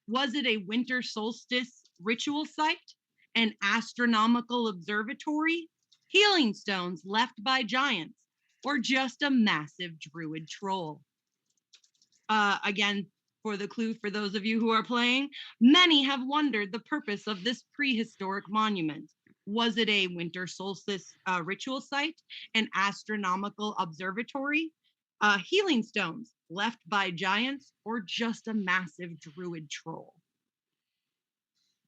Was it a winter solstice ritual site, an astronomical observatory, healing stones left by giants, or just a massive druid troll? Again, for the clue for those of you who are playing, many have wondered the purpose of this prehistoric monument. Was it a winter solstice ritual site, an astronomical observatory, healing stones left by giants, or just a massive druid troll?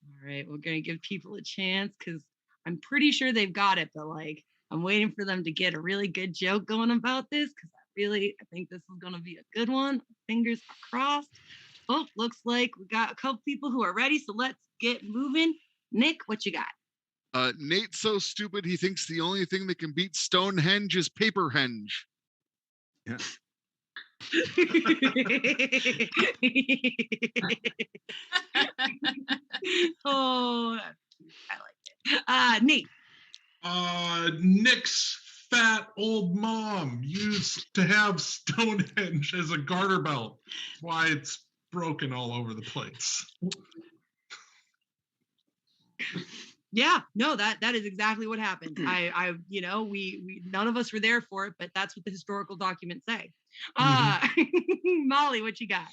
All right, we're going to give people a chance because I'm pretty sure they've got it, but like I'm waiting for them to get a really good joke going about this because I think this is going to be a good one. Fingers are crossed. Oh, looks like we got a couple people who are ready, so let's get moving. Nick, what you got? Nate's so stupid he thinks the only thing that can beat Stonehenge is Paperhenge. Yeah. Oh, I like it. Nate. Nick's fat old mom used to have Stonehenge as a garter belt. That's why it's broken all over the place. Yeah, no, that is exactly what happened. We none of us were there for it, but that's what the historical documents say. Molly, what you got?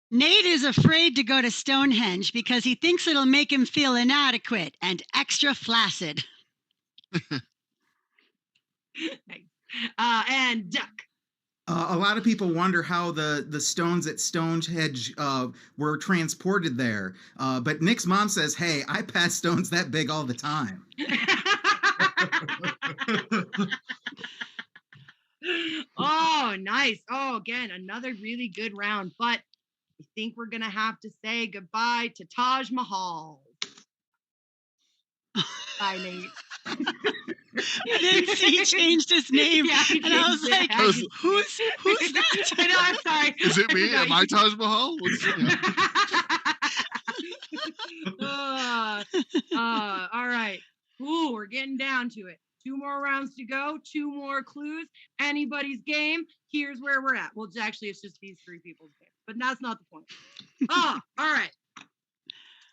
Nate is afraid to go to Stonehenge because he thinks it'll make him feel inadequate and extra flaccid. Nice. And Duck. A lot of people wonder how the stones at Stonehenge were transported there. But Nick's mom says, hey, I pass stones that big all the time. Oh, nice. Oh, again, another really good round. But I think we're going to have to say goodbye to Taj Mahal. Bye, Nate. I didn't see he changed his name. Yeah, and I was like, who's that? I know, I'm sorry. Is it me? Am I Taj Mahal? All right. Ooh, we're getting down to it. 2 more rounds to go, 2 more clues. Anybody's game. Here's where we're at. Well, actually, it's just these 3 people's game, but that's not the point. All right.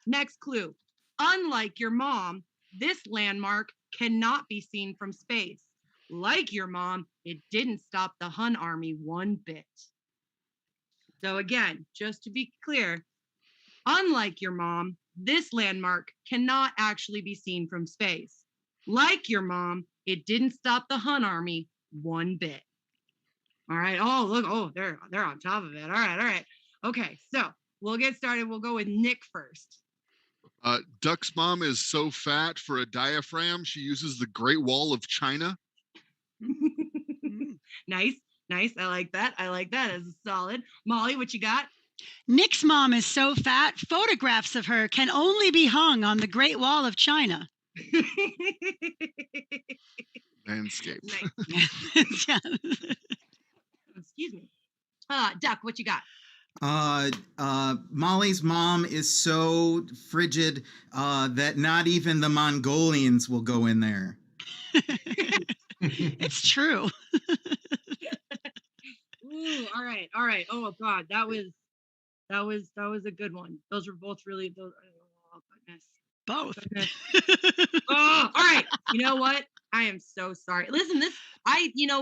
Next clue. Unlike your mom, this landmark cannot be seen from space. Like your mom, it didn't stop the Hun army one bit. So again, just to be clear, unlike your mom, this landmark cannot actually be seen from space. Like your mom, it didn't stop the Hun army one bit. All right. Oh, look. Oh, they're on top of it. All right. Okay, so we'll get started. We'll go with Nick first. Duck's mom is so fat for a diaphragm, she uses the Great Wall of China. Nice. I like that. As a solid. Molly, what you got? Nick's mom is so fat, photographs of her can only be hung on the Great Wall of China. Landscape. Nice. Excuse me. Duck, what you got? Molly's mom is so frigid that not even the Mongolians will go in there. It's true. Ooh, all right. Oh God, that was a good one. Those were both really those. Oh goodness. Both. Goodness. Oh, all right. You know what? I am so sorry. Listen,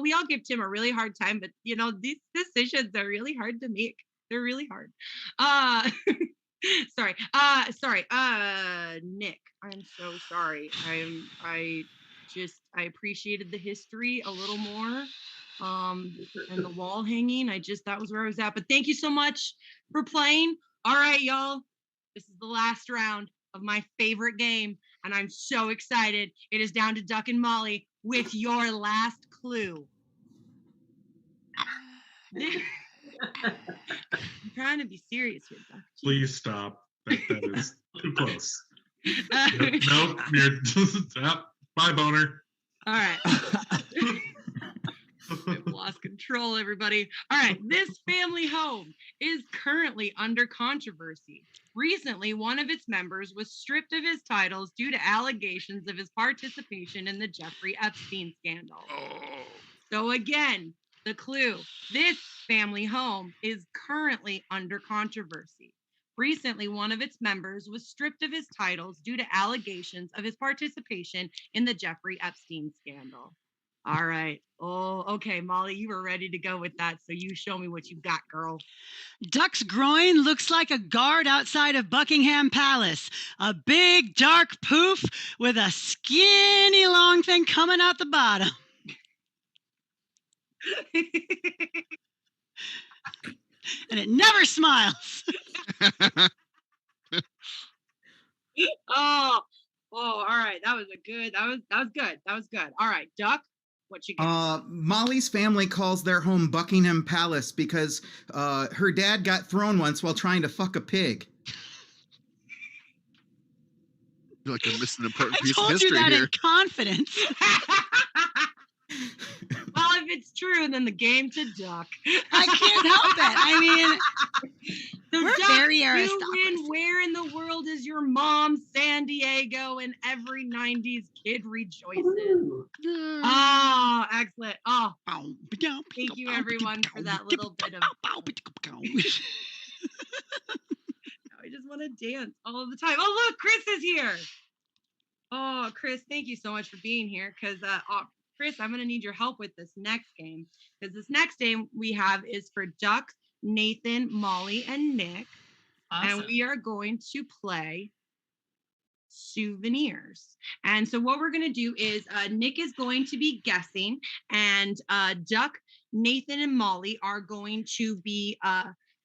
we all give Tim a really hard time, but these decisions are really hard to make. They're really hard. Uh, sorry. Nick, I'm so sorry. I appreciated the history a little more. And the wall hanging. That was where I was at. But thank you so much for playing. All right, y'all. This is the last round of my favorite game, and I'm so excited. It is down to Duck and Molly with your last clue. I'm trying to be serious here, Duck. Please stop. That is too close. Nope. Bye, boner. All right. I've lost control, everybody. All right. This family home is currently under controversy. Recently, one of its members was stripped of his titles due to allegations of his participation in the Jeffrey Epstein scandal. So again, the clue. This family home is currently under controversy. Recently, one of its members was stripped of his titles due to allegations of his participation in the Jeffrey Epstein scandal. All right. Oh, okay, Molly, you were ready to go with that, so you show me what you got, girl. Duck's groin looks like a guard outside of Buckingham Palace. A big dark poof with a skinny long thing coming out the bottom. And it never smiles. Oh, all right. That was good. All right, Duck, what you got? Molly's family calls their home Buckingham Palace because her dad got thrown once while trying to fuck a pig. I feel like I'm missing an important I piece of told you history that here. in confidence. Well, if it's true, then the game to Duck. I can't help it. I mean, so we're Duck, very you aristocracy. win. Where in the world is your mom, San Diego, and every 90s kid rejoices? Oh, excellent. Oh, thank you, everyone, for that little bit of... I just want to dance all of the time. Oh, look, Chris is here. Oh, Chris, thank you so much for being here. Because, Chris, I'm going to need your help with this next game. Because this next game we have is for Duck, Nathan, Molly, and Nick. Awesome. And we are going to play souvenirs. And so what we're going to do is Nick is going to be guessing, and Duck, Nathan, and Molly are going to be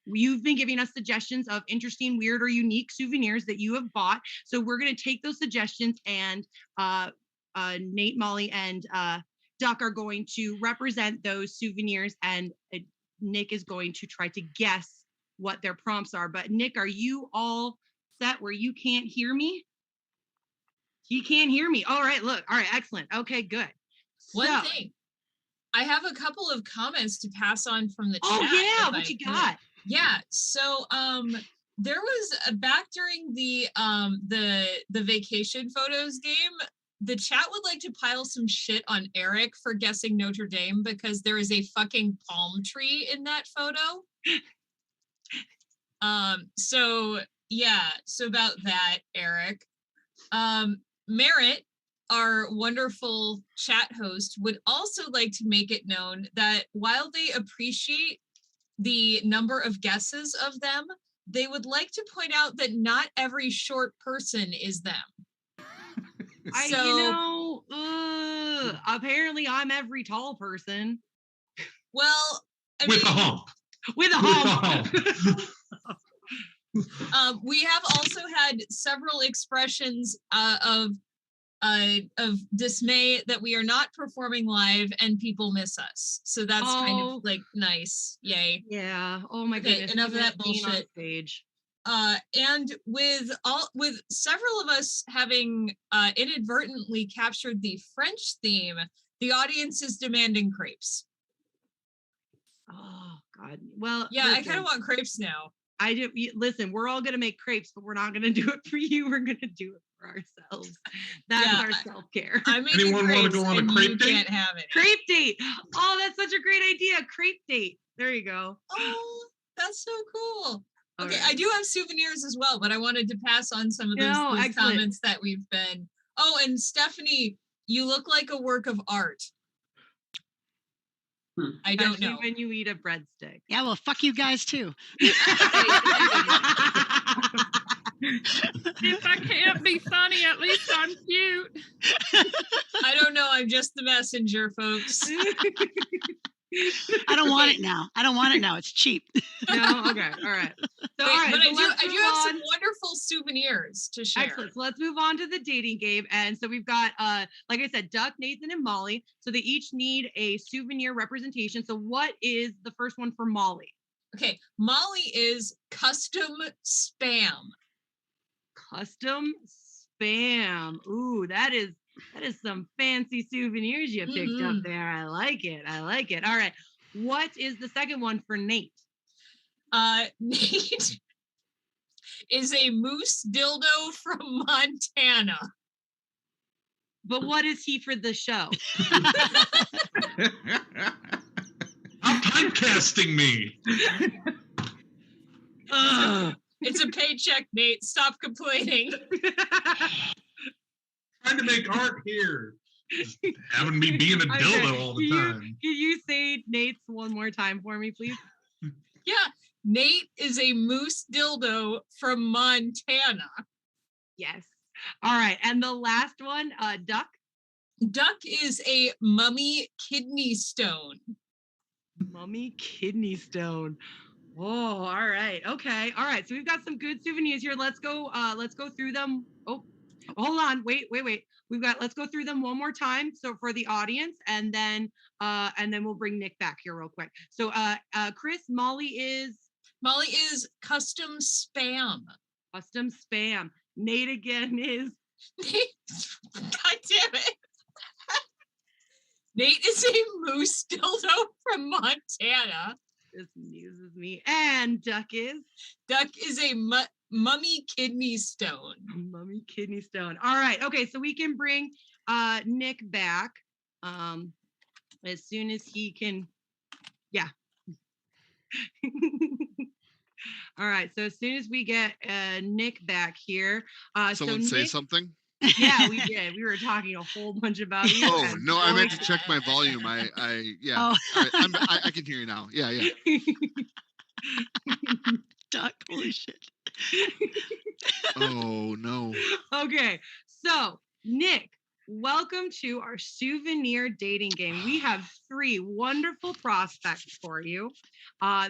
you've been giving us suggestions of interesting, weird, or unique souvenirs that you have bought. So we're going to take those suggestions, and Nate, Molly, and Duck are going to represent those souvenirs, and Nick is going to try to guess what their prompts are. But Nick, are you all set where you can't hear me? He can't hear me. All right, look. All right, excellent. Okay, good. One thing. I have a couple of comments to pass on from the chat. Oh, yeah. What you got? Yeah. So there was back during the vacation photos game, the chat would like to pile some shit on Eric for guessing Notre Dame because there is a fucking palm tree in that photo. So about that, Eric. Merritt, our wonderful chat host, would also like to make it known that while they appreciate the number of guesses of them, they would like to point out that not every short person is them. Apparently I'm every tall person. Well, With a hump. With a hump. We have also had several expressions of dismay that we are not performing live and people miss us. So that's kind of like nice. Yay. Yeah. Oh my goodness. Enough of that bullshit. Stage. And with several of us having inadvertently captured the French theme, the audience is demanding crepes. Oh God. Well, yeah, listen, I kind of want crepes now. I do. Listen, we're all gonna make crepes, but we're not gonna do it for you. We're gonna do it for ourselves. That's our self-care. Anyone want to go on a crepe date? Can't have it. Crepe date. Oh, that's such a great idea. Crepe date. There you go. Oh, that's so cool. Okay, right. I do have souvenirs as well, but I wanted to pass on some of those comments that we've been. Oh, and Stephanie You look like a work of art. I don't Especially know. when you eat a breadstick. Yeah, well, fuck you guys too. If I can't be funny, at least I'm cute. I don't know. I'm just the messenger, folks. I don't want it now. I don't want it now. It's cheap. No? Okay. All right. So, Wait, all right. but so I let's do move have on. some wonderful souvenirs to share. Excellent. So let's move on to the dating game. And so we've got, like I said, Duck, Nathan, and Molly. So they each need a souvenir representation. So what is the first one for Molly? Okay, Molly is custom spam. Custom spam. Ooh, that is some fancy souvenirs you picked up there. I like it. I like it. All right. What is the second one for Nate? Nate is a moose dildo from Montana. But what is he for the show? Stop typecasting me. It's a paycheck, Nate. Stop complaining. Trying to make art here. Just having me being a dildo all the time. Can you say Nate's one more time for me, please? Yeah, Nate is a moose dildo from Montana. Yes. All right. And the last one, Duck. Duck is a mummy kidney stone. Mummy kidney stone. Oh, all right. Okay. All right. So we've got some good souvenirs here. Let's go through them. Oh, hold on. Wait. Let's go through them one more time. So for the audience, and then we'll bring Nick back here real quick. So Chris, Molly is custom spam. Custom spam. Nate again is God damn it. Nate is a moose dildo from Montana. This amuses me. And Duck is a mummy kidney stone. Mummy kidney stone. All right. Okay. So we can bring Nick back as soon as he can. Yeah. All right. So as soon as we get Nick back here. Someone say something? Yeah, we did. We were talking a whole bunch about you. Oh no, I meant to check my volume. I can hear you now. Yeah. Duck, holy shit. Oh no. Okay, so Nick, welcome to our souvenir dating game. We have 3 wonderful prospects for you.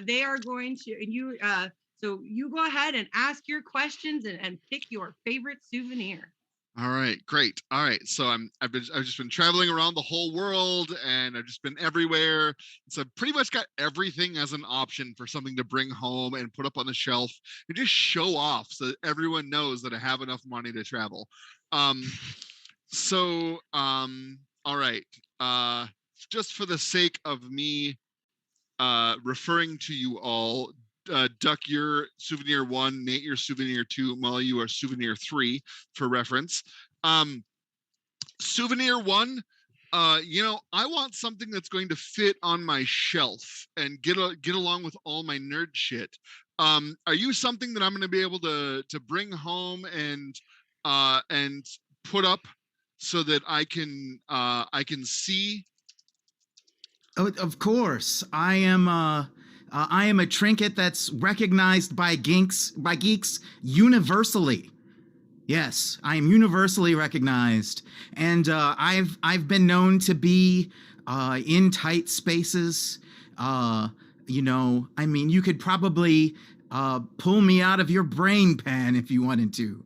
They are going to so you go ahead and ask your questions and pick your favorite souvenir. All right, great. All right, so I've just been traveling around the whole world, and I've just been everywhere. So I've pretty much got everything as an option for something to bring home and put up on the shelf and just show off, so that everyone knows that I have enough money to travel. All right. Just for the sake of me referring to you all. Duck, you're souvenir 1, Nate, you're souvenir 2, Molly, you are souvenir 3 for reference. Souvenir 1, I want something that's going to fit on my shelf and get along with all my nerd shit. Are you something that I'm going to be able to bring home and put up so that I can see? Oh, of course. I am a trinket that's recognized by geeks universally. Yes, I am universally recognized, and I've been known to be in tight spaces. You could probably pull me out of your brain pan if you wanted to.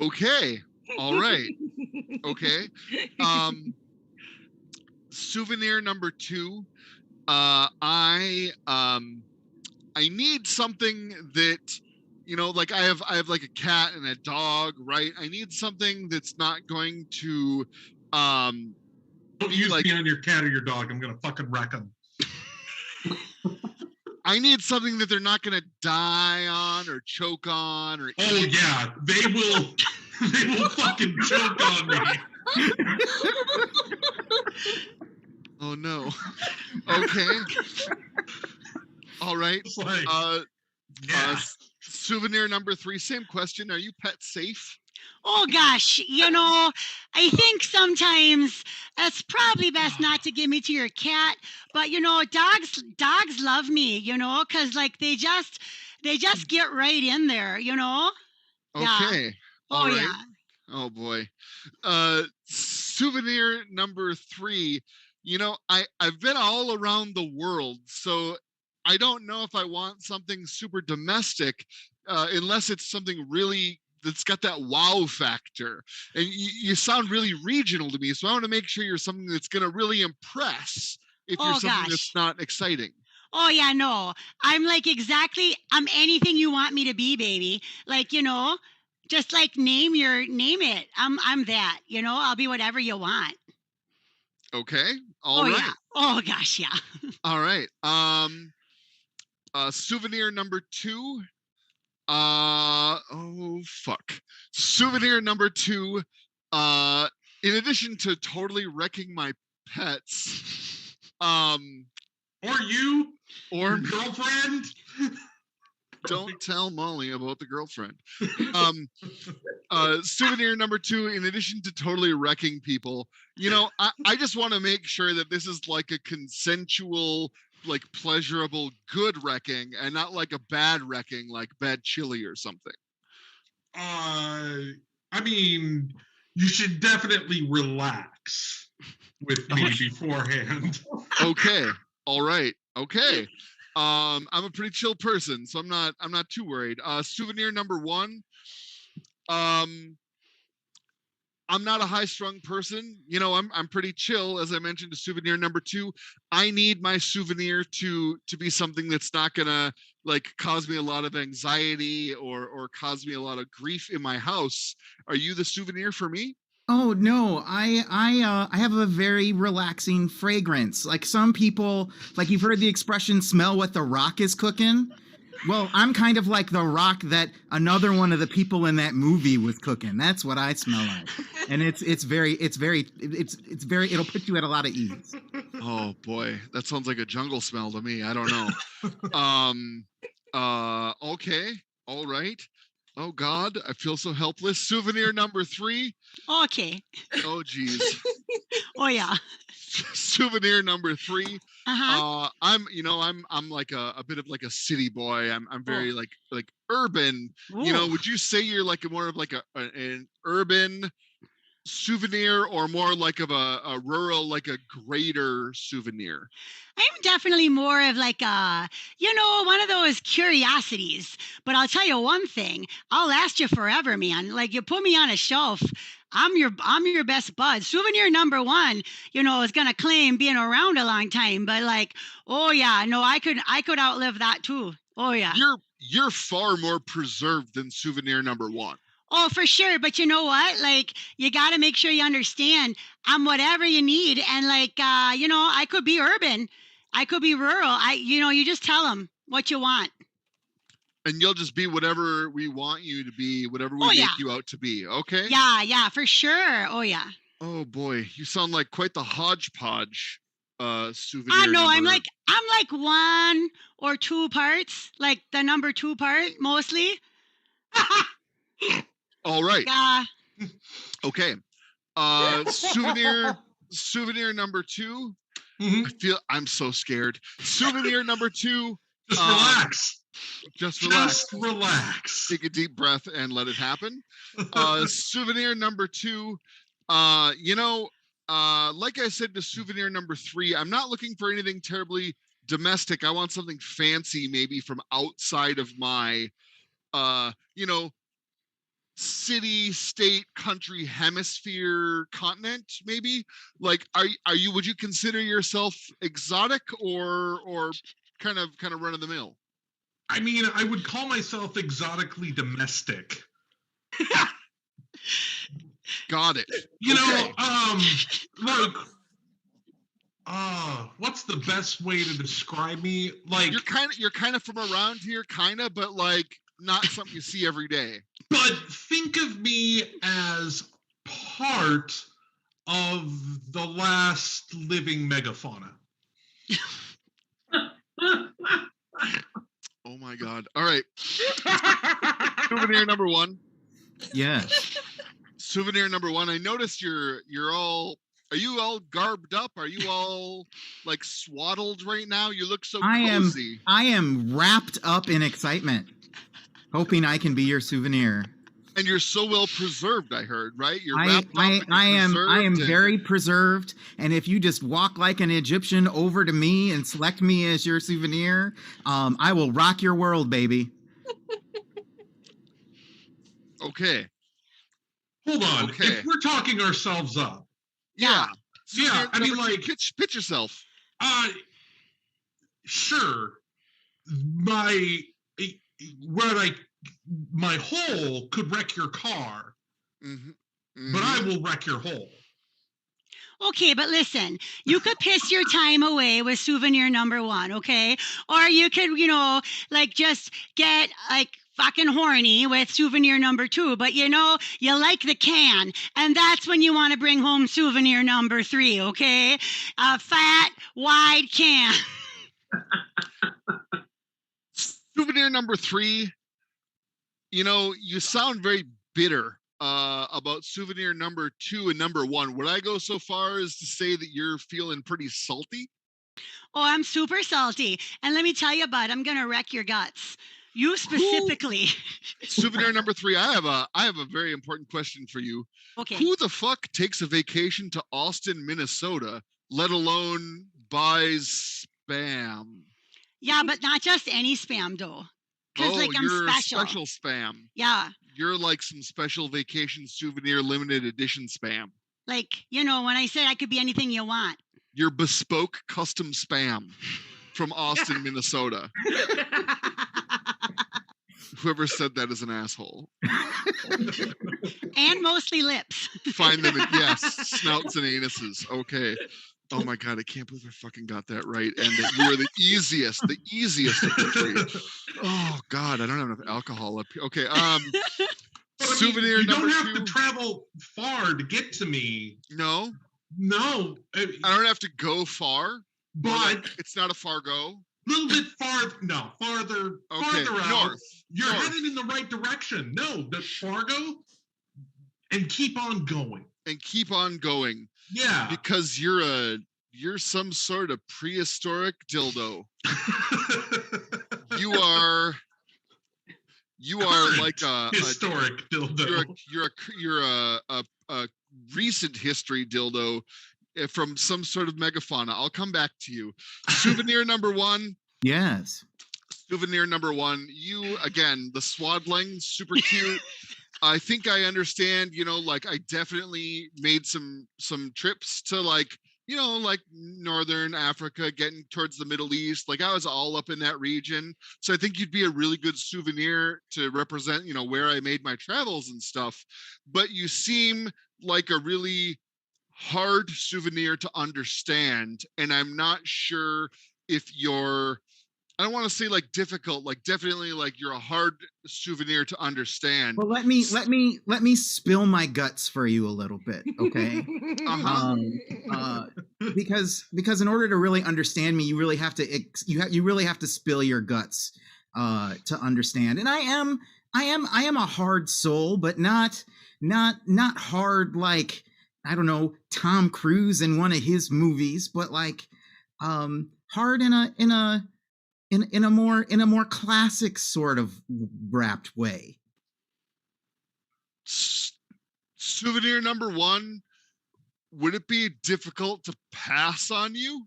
Okay. All right. Okay. Souvenir number 2. I need something that, like I have like a cat and a dog, right? I need something that's not going to Don't use me on your cat or your dog. I'm gonna fucking wreck them. I need something that they're not gonna die on or choke on or Oh eat. yeah, they will fucking choke on me. Oh no. Okay. All right. It's like, Souvenir number 3, same question. Are you pet safe? Oh gosh, I think sometimes it's probably best not to give me to your cat, but dogs love me, cuz like they just get right in there, Yeah. Okay. Oh All right. yeah. Oh boy. Souvenir number 3. I've been all around the world, so I don't know if I want something super domestic, unless it's something really that's got that wow factor. And you sound really regional to me, so I want to make sure you're something that's going to really impress if you're Oh something that's gosh. not exciting. Oh yeah, no. I'm anything you want me to be, baby. Like, just like name it. I'm that, I'll be whatever you want. Okay. All Oh yeah. right. Oh gosh, yeah. All right. Souvenir number 2. Oh fuck. Souvenir number 2. In addition to totally wrecking my pets, Or you, or your girlfriend. don't tell Molly about the girlfriend. Souvenir number 2, in addition to totally wrecking people, I just want to make sure that this is like a consensual, like pleasurable, good wrecking, and not like a bad wrecking, like bad chili or something. I mean, you should definitely relax with me beforehand. Okay. All right. Okay. I'm a pretty chill person, so I'm not too worried. Souvenir number 1. I'm not a high-strung person. I'm pretty chill, as I mentioned. To souvenir number 2, I need my souvenir to be something that's not gonna like cause me a lot of anxiety or cause me a lot of grief in my house. Are you the souvenir for me? Oh no, I have a very relaxing fragrance. Like some people, like you've heard the expression "smell what the rock is cooking." Well, I'm kind of like the rock that another one of the people in that movie was cooking. That's what I smell like, and it's very it'll put you at a lot of ease. Oh boy, that sounds like a jungle smell to me. I don't know. Okay, all right. Oh God, I feel so helpless. Souvenir number 3. Okay. Oh geez. Oh yeah. Souvenir number 3. Uh-huh. I'm like a bit of like a city boy. I'm very Oh. like urban. Ooh. Would you say you're like more of like an urban souvenir, or more like of a rural, like a greater souvenir? I'm definitely more of like one of those curiosities. But I'll tell you one thing, I'll last you forever, man. Like you put me on a shelf, I'm your best bud. Souvenir number 1, is gonna claim being around a long time, but like, oh yeah, no, I could outlive that too. Oh yeah. You're far more preserved than souvenir number 1. Oh, for sure. But you know what? Like, you got to make sure you understand I'm whatever you need. And, like, I could be urban, I could be rural. You just tell them what you want. And you'll just be whatever we want you to be, whatever we Oh, make yeah. you out to be. Okay. Yeah, for sure. Oh, yeah. Oh boy, you sound like quite the hodgepodge I souvenir know. I'm number. like, one or two parts, like the number 2 part mostly. All right. Yeah. Okay. Souvenir number 2. Mhm. I'm so scared. Souvenir number 2. Just relax. Just relax. Just relax. Take a deep breath and let it happen. Souvenir number 2. Like I said to souvenir number 3, I'm not looking for anything terribly domestic. I want something fancy, maybe from outside of my, city, state, country, hemisphere, continent. Maybe. Like, would you consider yourself exotic or kind of run of the mill? I mean, I would call myself exotically domestic. Got it. Okay. Look, what's the best way to describe me? Like, you're kind of from around here, kind of, but like not something you see every day. But think of me as part of the last living megafauna. Oh my God. All right. Souvenir number 1. Yes. souvenir number one. I noticed you're all. Are you all garbed up? Are you all like swaddled right now? You look so cozy. I am wrapped up in excitement, hoping I can be your souvenir. And you're so well preserved, I heard, right? You're wrapped up and I am preserved and- very preserved. And if you just walk like an Egyptian over to me and select me as your souvenir, I will rock your world, baby. Okay. Hold on. Okay. If we're talking ourselves up, Yeah. Yeah, I mean, Number two, like- pitch yourself. sure, my hole could wreck your car, but I will wreck your hole. Okay, but listen, you could piss your time away with souvenir number one, okay? Or you could, like just get like fucking horny with souvenir number two, but you like the can, and that's when you want to bring home souvenir number three, okay? A fat, wide can. Souvenir number three, you sound very bitter about souvenir number two and number one. Would I go so far as to say that you're feeling pretty salty? Oh, I'm super salty. And let me tell you, bud, I'm going to wreck your guts. You specifically. Souvenir number three, I have a very important question for you. Okay. Who the fuck takes a vacation to Austin, Minnesota, let alone buys spam? Yeah, but not just any spam, though. Because, I'm you're special. special spam. Yeah. You're like some special vacation souvenir limited edition spam. Like, when I said I could be anything you want. You're bespoke custom spam from Austin, Minnesota. Whoever said that is an asshole. And mostly lips. Find them in, yes, snouts and anuses. Okay. Oh my God, I can't believe I fucking got that right. And that you are the easiest of the three. Oh God, I don't have enough alcohol up here. Okay, souvenir you number don't have two. to travel far to get to me. No, I don't have to go far. But it's not a Fargo. Little bit farther Okay, out. north. You're north. headed in the right direction. No, the Fargo, and keep on going. And keep on going. Yeah. Because you're some sort of prehistoric dildo. You are like a historic dildo. You're a recent history dildo from some sort of megafauna. I'll come back to you. Souvenir number one. Yes. Souvenir number one. You again, the swaddling, super cute. I think I understand, I definitely made some trips to like Northern Africa, getting towards the Middle East. Like I was all up in that region. So I think you'd be a really good souvenir to represent, where I made my travels and stuff. But you seem like a really hard souvenir to understand. And I'm not sure if I don't want to say like difficult, like definitely like you're a hard souvenir to understand. Well, let me spill my guts for you a little bit, okay? Because in order to really understand me, you really have to spill your guts to understand. And I am a hard soul, but not hard like, I don't know, Tom Cruise in one of his movies, but like hard in a more classic sort of wrapped way. Souvenir number one, would it be difficult to pass on you?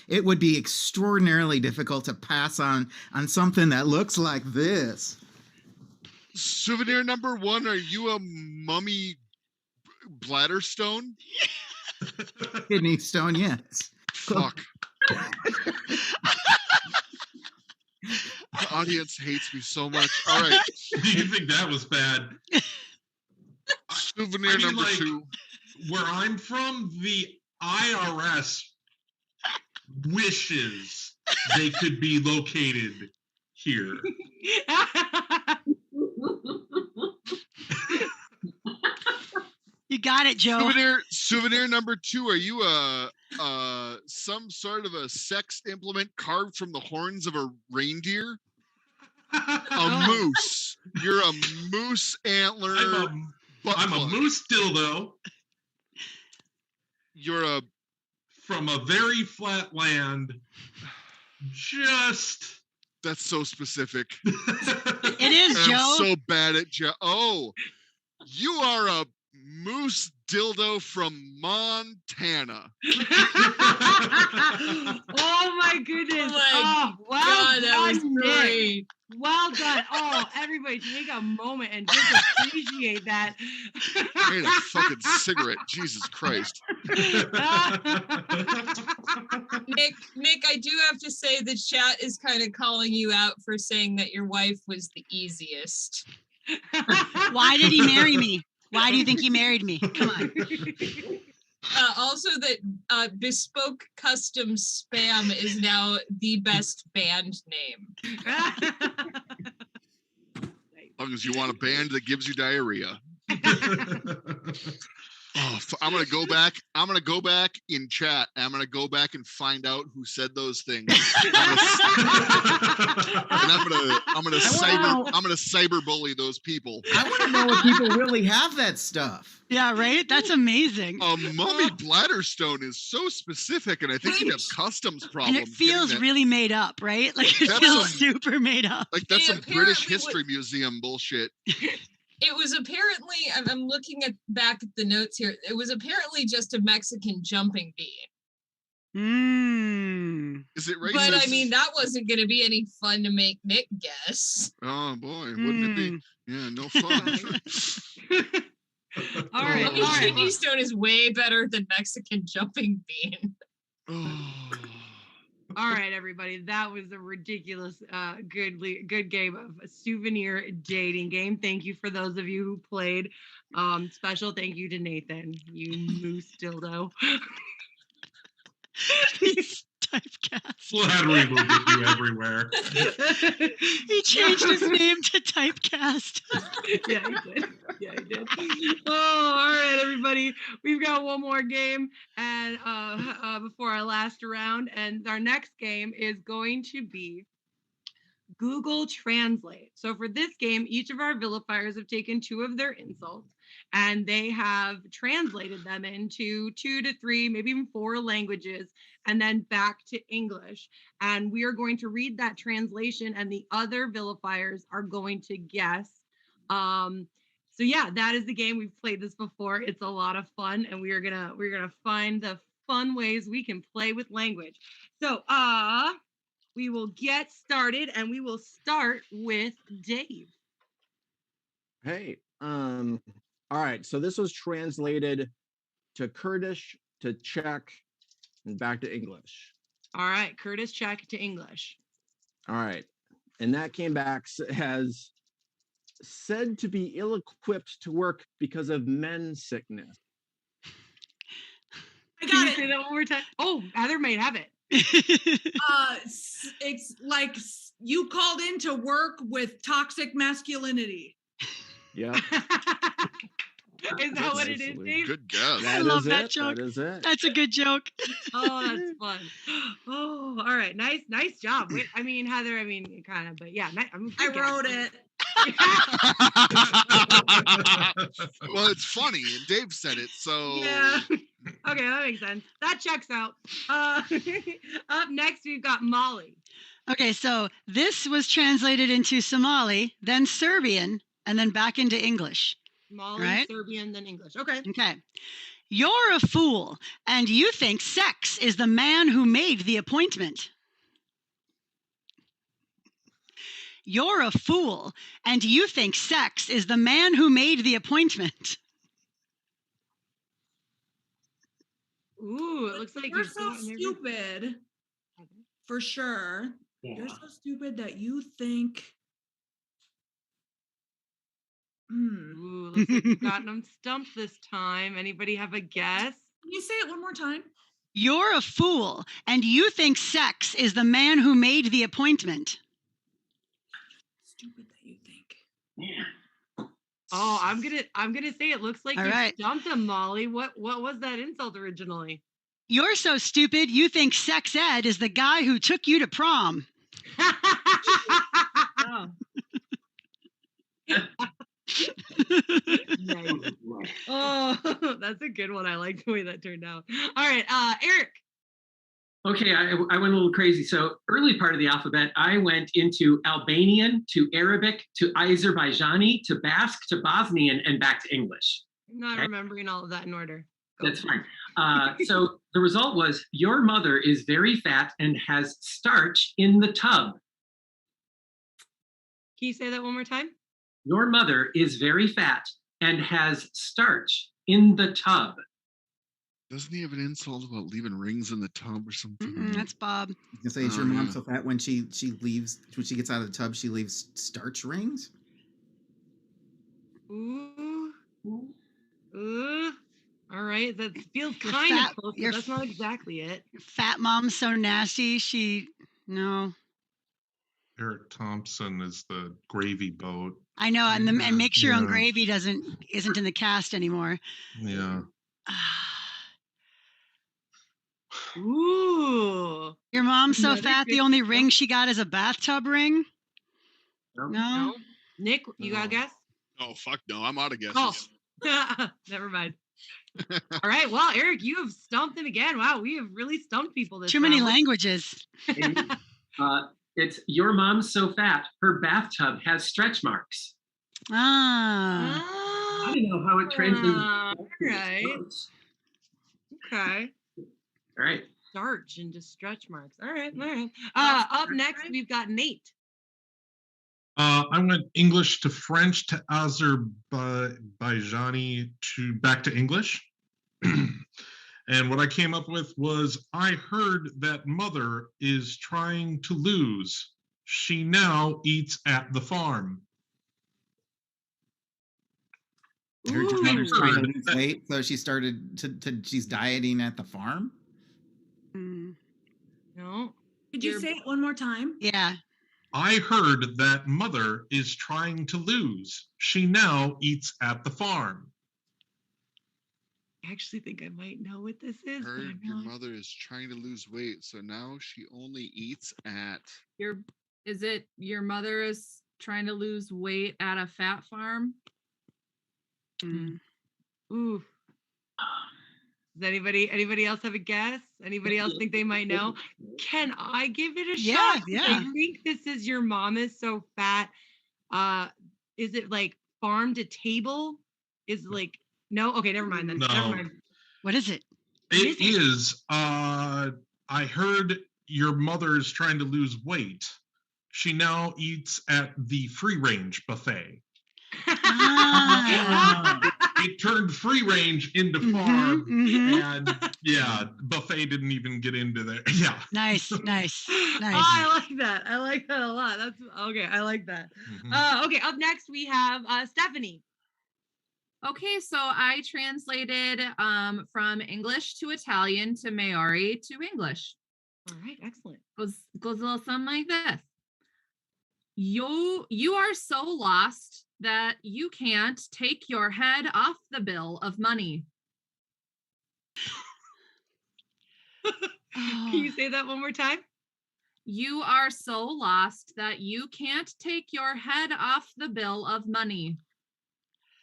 It would be extraordinarily difficult to pass on something that looks like this. Souvenir number one, are you a mummy bladder stone? Kidney stone, yes. Fuck. The audience hates me so much. All right. Do you think that was bad? Souvenir number two. Where I'm from, the IRS wishes they could be located here. You got it, Joe. Souvenir number two. Are you some sort of a sex implement carved from the horns of a reindeer? A moose. You're a moose antler butt I'm a plug. moose dildo You're a from a very flat land. Just. that's so specific. It is, And I'm Joe. so bad at Oh, you are a moose dildo from Montana. Oh my goodness. Oh my Oh, well God, that was done, Nick. great. Well done. Oh, everybody take a moment and just appreciate that. I need a fucking cigarette. Jesus Christ. Nick, I do have to say the chat is kind of calling you out for saying that your wife was the easiest. Why did he marry me? Why do you think he married me? Come on. Also, that Bespoke Custom Spam is now the best band name. As long as you want a band that gives you diarrhea. Oh, I'm gonna go back. I'm gonna go back in chat. And I'm gonna go back and find out who said those things. I'm gonna cyber bully those people. I want to know if people really have that stuff. Yeah, right? That's amazing. A mummy bladder stone is so specific, and I think you'd have customs And problems. it feels getting that. really made up, right? Like it That's feels some- super made up. Like that's It some British apparently History Museum bullshit. It was apparently, I'm looking back at the notes here. It was apparently just a Mexican jumping bean. Is it racist? But I mean, that wasn't going to be any fun to make Nick guess. Oh boy, wouldn't it be? Yeah, no fun. All right. Mummy All right. kidney stone is way better than Mexican jumping bean. Oh. All right, everybody. That was a ridiculous, good game of a souvenir dating game. Thank you for those of you who played. Special thank you to Nathan, you moose dildo. These typecasts. Glad we will get you everywhere. He changed his name to Typecast. Yeah, he did. Yeah, he did. Oh, all right, everybody. We've got one more game, and before our last round, and our next game is going to be Google Translate. So for this game, each of our vilifiers have taken 2 of their insults, and they have translated them into 2 to 3, maybe even 4 languages, and then back to English. And we are going to read that translation, and the other vilifiers are going to guess. So yeah, that is the game. We've played this before. It's a lot of fun, and we're gonna find the fun ways we can play with language. So we will get started, and we will start with Dave. Hey, all right. So this was translated to Kurdish, to Czech, and back to English. All right, Curtis, Czech to English. All right. And that came back as said to be ill-equipped to work because of men's sickness. I Can got you it. say that one more time? Oh, Heather might have it. It's like you called in to work with toxic masculinity. Yeah. Is that what it is, Absolutely. Dave? Good guess. I love that it. joke. That is it. That's a good joke. Oh, that's fun. Oh, all right. Nice job. Wait, I mean, Heather, kind of, but yeah. I wrote it. Well, it's funny, and Dave said it, so Yeah. Okay, that makes sense. That checks out. Up next, we've got Molly. Okay, so this was translated into Somali, then Serbian, and then back into English. Molly, Right. Serbian, then English. Okay. Okay. You're a fool, and you think sex is the man who made the appointment. You're a fool, and you think sex is the man who made the appointment. Ooh, it looks like You're you've so gotten every- stupid, for sure. You're so stupid that you think. Ooh, looks like you've gotten them stumped this time. Anybody have a guess? Can you say it one more time? You're a fool, and you think sex is the man who made the appointment. Stupid that you think. Oh, I'm gonna say it looks like All you right. stumped him, Molly. What was that insult originally? You're so stupid, you think sex ed is the guy who took you to prom. Oh. Nice. Oh, that's a good one. I like the way that turned out. All right, Eric. Okay, I went a little crazy. So early part of the alphabet, I went into Albanian to Arabic to Azerbaijani to Basque to Bosnian and back to English. I'm not Okay. remembering all of that in order. Go. That's fine. So the result was your mother is very fat and has starch in the tub. Can you say that one more time? Your mother is very fat and has starch in the tub. Doesn't he have an insult about leaving rings in the tub or something? That's Bob. You can say, is your mom so fat when she leaves, when she gets out of the tub, she leaves starch rings? Ooh. All right, that feels Your kind fat- of close, your but that's not exactly it. Fat mom's so nasty. No. Eric Thompson is the gravy boat. I know, and make sure on Yeah. gravy isn't in the cast anymore. Yeah. Ooh. Your mom's so Another fat, good the only skill. ring she got is a bathtub ring? No? No. Nick, you got a guess? Oh, fuck no. I'm out of guesses. Oh. Never mind. All right. Well, Eric, you have stumped him again. Wow, we have really stumped people this Too many round. languages. It's your mom's so fat, her bathtub has stretch marks. Ah. I don't know how it translates. All right. Okay. All right. Starch into stretch marks. All right. All right. Up next, we've got Nate. I went English to French to Azerbaijani to back to English. And what I came up with was, I heard that mother is trying to lose. She now eats at the farm. Her Ooh. mother's trying to lose weight, so she started she's dieting at the farm. No. Could you say it one more time? Yeah. I heard that mother is trying to lose. She now eats at the farm. I actually think I might know what this is. But Heard I'm your not. mother is trying to lose weight, so now she only eats at. Is it your mother is trying to lose weight at a fat farm? Ooh. Does anybody else have a guess? Anybody else think they might know? Can I give it a Yeah, shot? yeah. I think this is your mom is so fat. Is it like farm to table? Is like no? Okay, never mind then. No. Never mind. What is it? It is. I heard your mother is trying to lose weight. She now eats at the free range buffet. Ah. It turned free range into farm, and yeah, buffet didn't even get into there. Yeah. Nice. Oh, I like that. I like that a lot. That's okay. I like that. Okay, up next we have Stephanie. Okay, so I translated from English to Italian to Maori to English. All right, excellent. Goes a little something like this. You are so lost that you can't take your head off the bill of money. Can you say that one more time? You are so lost that you can't take your head off the bill of money.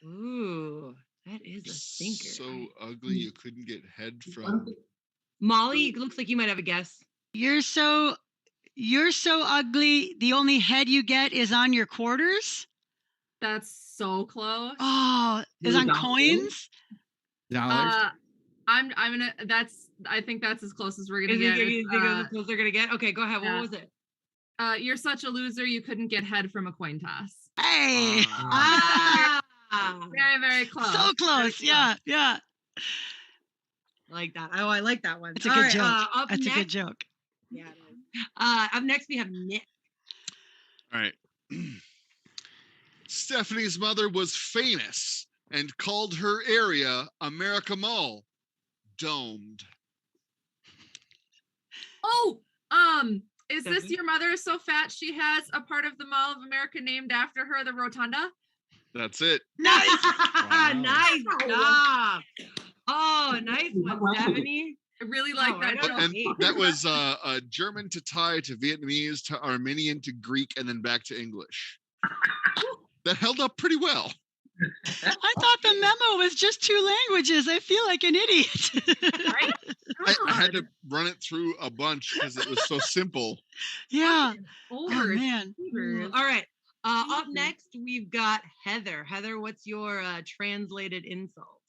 Ooh, that is a stinker. So ugly you couldn't get head from. Molly, it looks like you might have a guess. You're so ugly. The only head you get is on your quarters. That's so close. Oh, is on coins. Dollars. I think that's as close as we're gonna Is get. it you think that's as close they're gonna get? Okay, go ahead. Yeah. What was it? You're such a loser you couldn't get head from a coin toss. Hey. Very, very close. So close. Yeah. I like that. Oh, I like that one. It's a All good right, joke. Up That's next, a good joke. Yeah, it is. Up next we have Nick. All right. Stephanie's mother was famous and called her area America Mall. Domed. Oh, is this Stephanie? your mother is so fat she has a part of the Mall of America named after her, the Rotunda? That's it. Nice. Wow. Nice job. Oh, nice one, Stephanie. I really like Oh, that right on. joke. And that was German to Thai to Vietnamese to Armenian to Greek and then back to English. That held up pretty well. I thought the memo was just 2 languages. I feel like an idiot. Right? I had to run it through a bunch because it was so simple. Yeah. Over Oh man. All right. Up next, we've got Heather. Heather, what's your translated insult?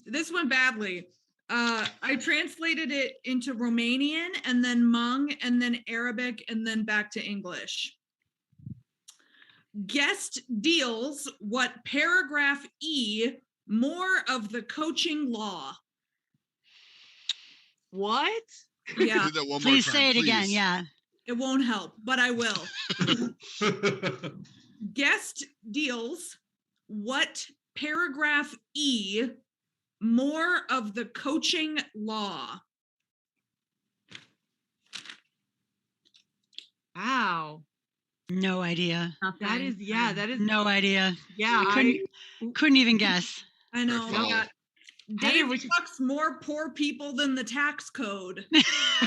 This went badly. I translated it into Romanian and then Hmong and then Arabic and then back to English. Guest deals what paragraph E more of the coaching law. What? Yeah, Do that one more Please time, say it again. please. Yeah. it won't help, but I will. Guest deals what paragraph E more of the coaching law. Wow. No idea. That is, yeah, that is, No idea. yeah. Couldn't even guess. I know. Perfect. We got Heather, Dave what you- fucks more poor people than the tax code.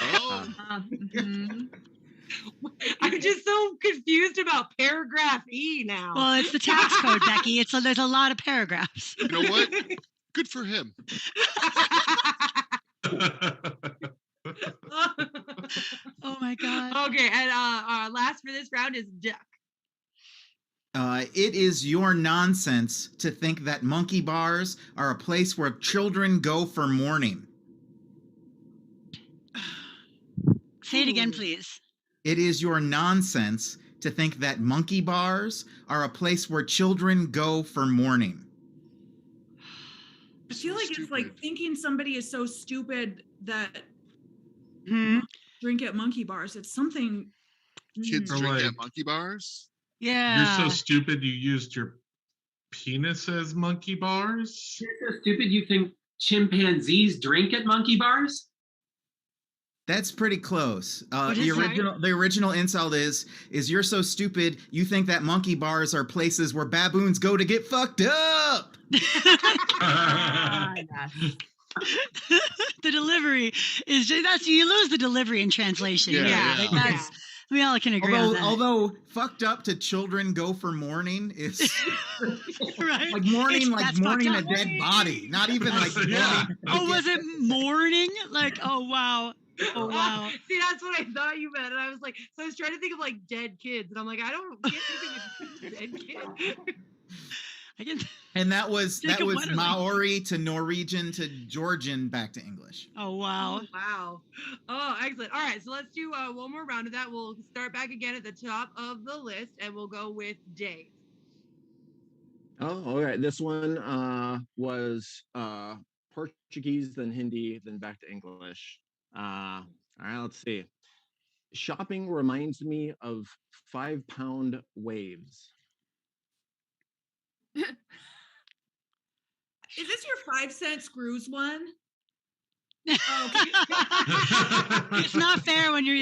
Oh, I'm just so confused about paragraph E now. Well, it's the tax code, Becky. There's a lot of paragraphs. you know what? Good for him. Oh my god. Okay, and our last for this round is duck. It is your nonsense to think that monkey bars are a place where children go for mourning. Say it again, please. It is your nonsense to think that monkey bars are a place where children go for mourning. I feel So like it's like stupid. thinking somebody is so stupid that Hmm? drink at monkey bars. It's something. Kids Or drink like- at monkey bars. Yeah. You're so stupid you used your penis as monkey bars? You're so stupid you think chimpanzees drink at monkey bars? That's pretty close. What The is that? original insult is you're so stupid you think that monkey bars are places where baboons go to get fucked up. The delivery is that's you lose the delivery in translation. Yeah, Like yeah. that's we all can agree on that. Although fucked up to children go for mourning is Right? like mourning That's mourning a fucked up. dead body, not even like Yeah. mourning. Oh, was it mourning? Like, oh wow. Oh wow. See, that's what I thought you meant. And I was like, so I was trying to think of like dead kids. And I'm like, I can't think of a dead kid. I can And that was Jacob Wetterling. Maori to Norwegian to Georgian back to English. Oh wow. Oh, wow. Oh, excellent. All right. So let's do one more round of that. We'll start back again at the top of the list and we'll go with Dave. Oh, all right. This one was Portuguese, then Hindi, then back to English. All right, let's see. Shopping reminds me of 5-pound waves. Is this your 5-cent screws one? Oh, okay. It's not fair when you're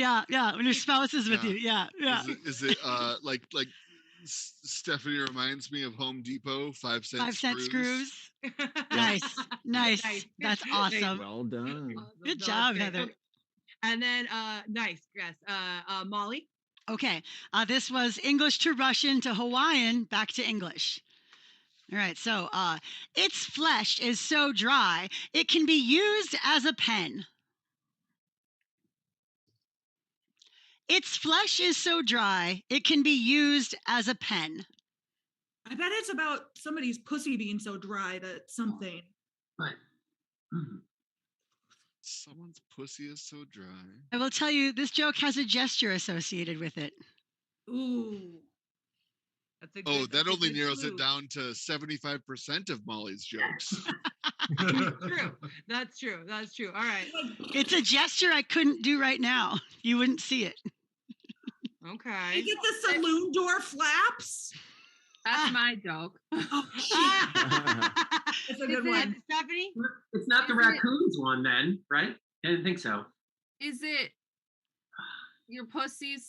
when your spouse is with Yeah. you. Yeah. Is it like Stephanie reminds me of Home Depot 5-cent 5-cent screws. Nice. Nice. Nice. That's awesome. Well done. Good job, Heather. Okay. And then nice, yes. Molly. Okay. This was English to Russian to Hawaiian, back to English. All right. So its flesh is so dry, it can be used as a pen. Its flesh is so dry, it can be used as a pen. I bet it's about somebody's pussy being so dry that something. But Someone's pussy is so dry. I will tell you, this joke has a gesture associated with it. Ooh. That's a Oh, good, that that's a only good narrows clue. it down to 75% of Molly's jokes. True. That's true. That's true. All right. It's a gesture I couldn't do right now. You wouldn't see it. Okay. Is it the saloon door flaps? That's my joke. It's a good one. Stephanie? it's not the Is it- raccoons one then, right? I didn't think so. Is it your pussy's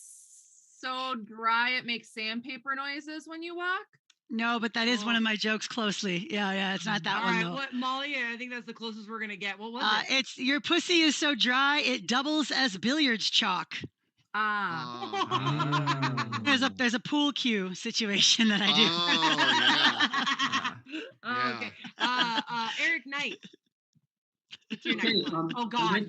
so dry it makes sandpaper noises when you walk? No, but that is one Oh. of my jokes closely. Yeah, it's not that All one right. though. What, Molly? I think that's the closest we're gonna get. What was it? It's your pussy is so dry it doubles as billiards chalk. Ah. There's a pool cue situation that I do. Yeah. Okay. Eric Knight. What's your Okay, next one? Oh I God.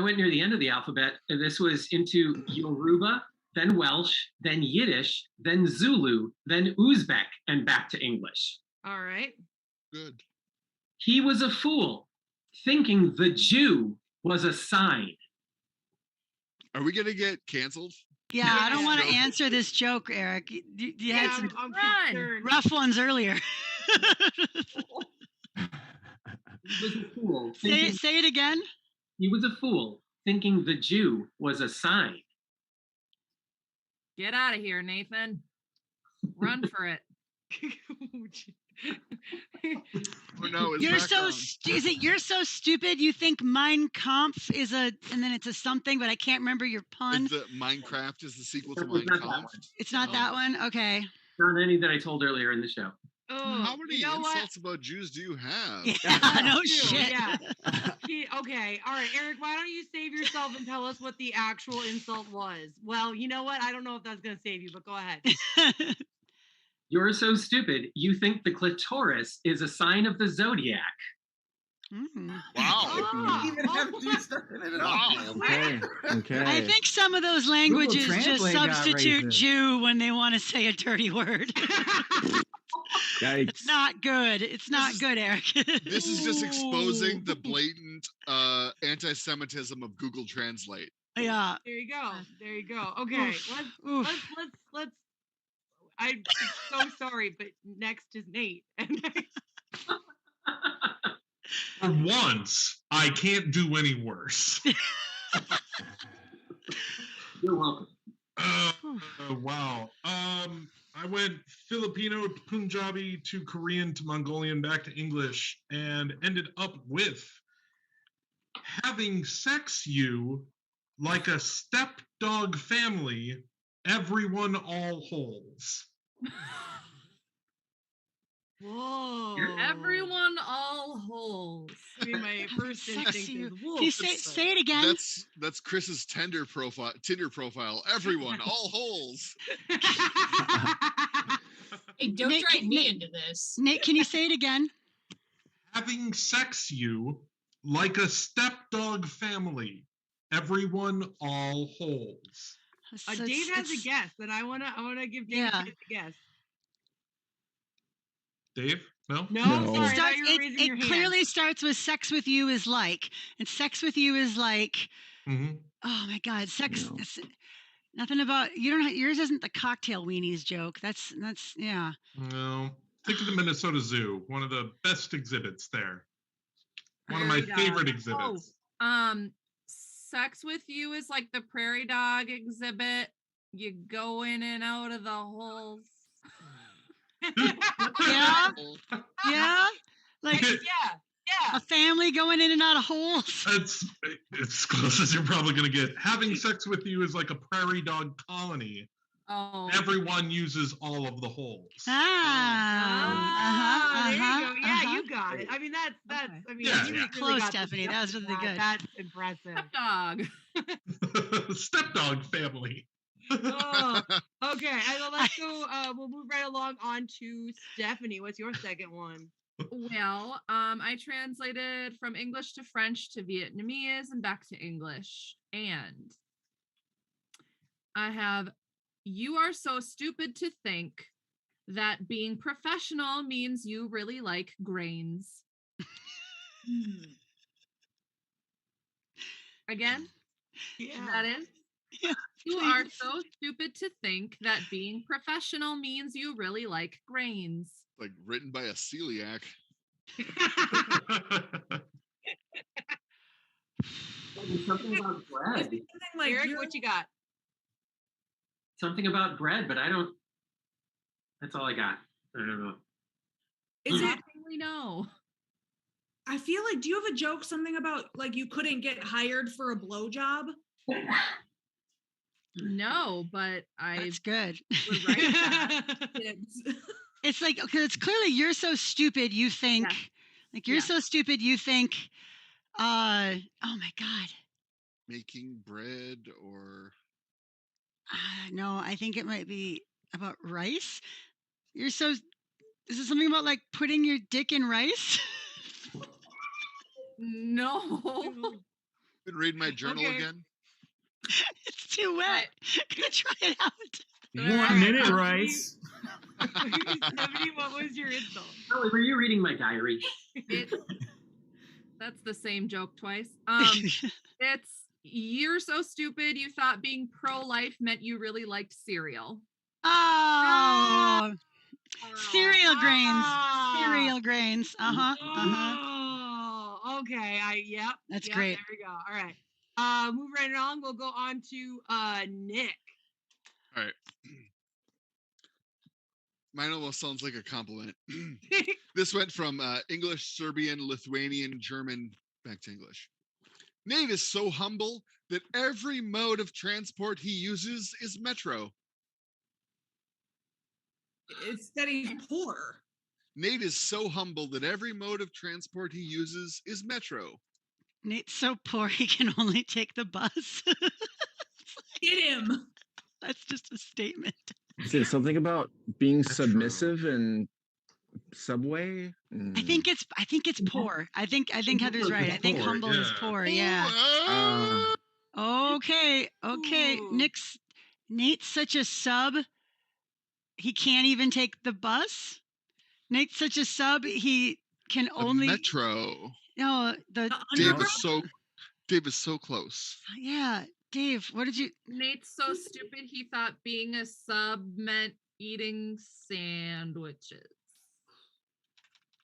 went near the end of the alphabet, and this was into Yoruba, then Welsh, then Yiddish, then Zulu, then Uzbek, and back to English. All right. Good. He was a fool, thinking the Jew was a sign. Are we gonna get canceled? Yeah, I don't want to Yeah. answer this joke, Eric. You had some I'm Run. concerned. rough ones earlier. He was a fool, Say it again. he was a fool, thinking the Jew was a sign. Get out of here, Nathan. Run for it. Oh no, it's You're not so gone. is it you're so stupid you think Mein Kampf is a and then it's a something, but I can't remember your pun. Is the Minecraft is the sequel to That was Mein not that Kampf? one. It's not that one? Okay. Not any that I told earlier in the show. Oh, How many you know what? insults about Jews do you have? Yeah, no True, shit. yeah. Okay, all right, Eric, why don't you save yourself and tell us what the actual insult was? Well, you know what? I don't know if that's going to save you, but go ahead. You're so stupid, you think the clitoris is a sign of the zodiac. Mm. Wow. Even have to start it at all. Okay. Okay. I think some of those languages just Translate got substitute racist. Jew when they want to say a dirty word. Yikes. It's not good. It's not is- good, Eric. This is just exposing the blatant anti-Semitism of Google Translate. Yeah. There you go. There you go. Okay, Oof. let's. I'm so sorry, but next is Nate. For once, I can't do any worse. You're welcome. Wow. I went Filipino to Punjabi to Korean to Mongolian back to English and ended up with having sex you like a stepdog family, everyone all holes. Whoa. Everyone all holes. I mean, my first Sex instinct you. is Can wolf. you say it again? That's Chris's Tinder profile. Everyone, all holes. Hey, don't Nick, drag me Nick- into this. Nick, can you say it again? Having sex you like a stepdog family, everyone all holes. So Dave has a it's- guess, and I wanna give Dave Yeah. a guess. Dave? No? No, No. sorry, I Starts, thought you were raising your it hand. clearly starts with sex with you is like, and sex with you is like, Mm-hmm. oh my God, sex. No. It's, nothing about you don't. Yours isn't the cocktail weenies joke. That's yeah. No. Think of the Minnesota Zoo, one of the best exhibits there. One of my Prairie dog. favorite exhibits. Sex with you is like the prairie dog exhibit. You go in and out of the holes. Yeah, yeah. Like Yeah. a family going in and out of holes. That's as close as you're probably going to get. Having sex with you is like a prairie dog colony. Oh. Everyone uses all of the holes. Ah, there you go. Yeah, you got uh-huh. it. I mean, that's. Okay. I mean, Yeah, you yeah. really Close, got the Stephanie. That was depth of really good. That's impressive. Dog. Stepdog family. Oh, okay. And then let's go. We'll move right along on to Stephanie. What's your second one? Well, I translated from English to French to Vietnamese and back to English. And I have, you are so stupid to think that being professional means you really like grains. Again, that is. Yeah, You are please. so stupid to think that being professional means you really like grains. Like written by a celiac. Something about bread. Something like Eric, you- what you got? Something about bread, but I don't. That's all I got. I don't know. Is it? Nothing we know. I feel like. Do you have a joke? Something about like you couldn't get hired for a blowjob? No, but I That's good. would write that. Kids. It's like okay, it's clearly you're so stupid you think Yeah. like you're Yeah. so stupid you think oh my God. Making bread or No, I think it might be about rice. You're so. Is it something about like putting your dick in rice? No. Been reading my journal Okay. again. It's too wet. Gonna try it out. 1 minute rice. Stephanie, what was your insult? Ellie, were you reading my diary? That's the same joke twice. It's you're so stupid you thought being pro-life meant you really liked cereal. Oh, cereal grains. Ah. Cereal grains. Uh-huh. Uh-huh. Oh, okay. Yep. That's Yep, great. There we go. All right. Move right along. We'll go on to Nick. All right. Mine almost sounds like a compliment. This went from English, Serbian, Lithuanian, German, back to English. Nate is so humble that every mode of transport he uses is metro. It's that he's poor. Nate is so humble that every mode of transport he uses is metro. Nate's so poor he can only take the bus. Get him. That's just a statement. Is it something about being submissive and subway? I think it's poor. I think Heather's right. I think Poor, humble is yeah. poor. Yeah. Okay. Ooh. Nate's such a sub. He can't even take the bus. Nate's such a sub. He can only metro. no the Dave is so close. yeah. Dave, what did you? Nate's so stupid he thought being a sub meant eating sandwiches.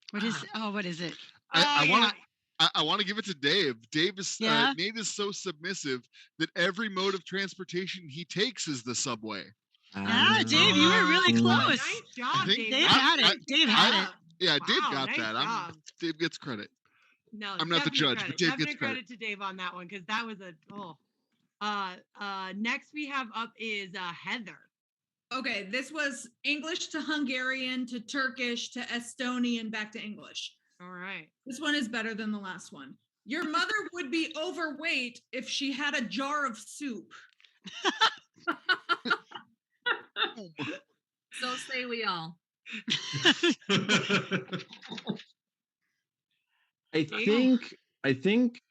What is? Oh, what is it? I want to give it to Dave. Nate is so submissive that every mode of transportation he takes is the subway. Yeah, Dave, you were really close. Nice job, Dave. Dave had it. Dave had it. Yeah, Dave Wow, got nice that. job. Dave gets credit. No, I'm not the definite judge, but credit. Dave Definite gets credit. credit to Dave on that one because that was next we have up is Heather. Okay, this was English to Hungarian to Turkish to Estonian back to English. All right. This one is better than the last one. Your mother would be overweight if she had a jar of soup. So say we all. I think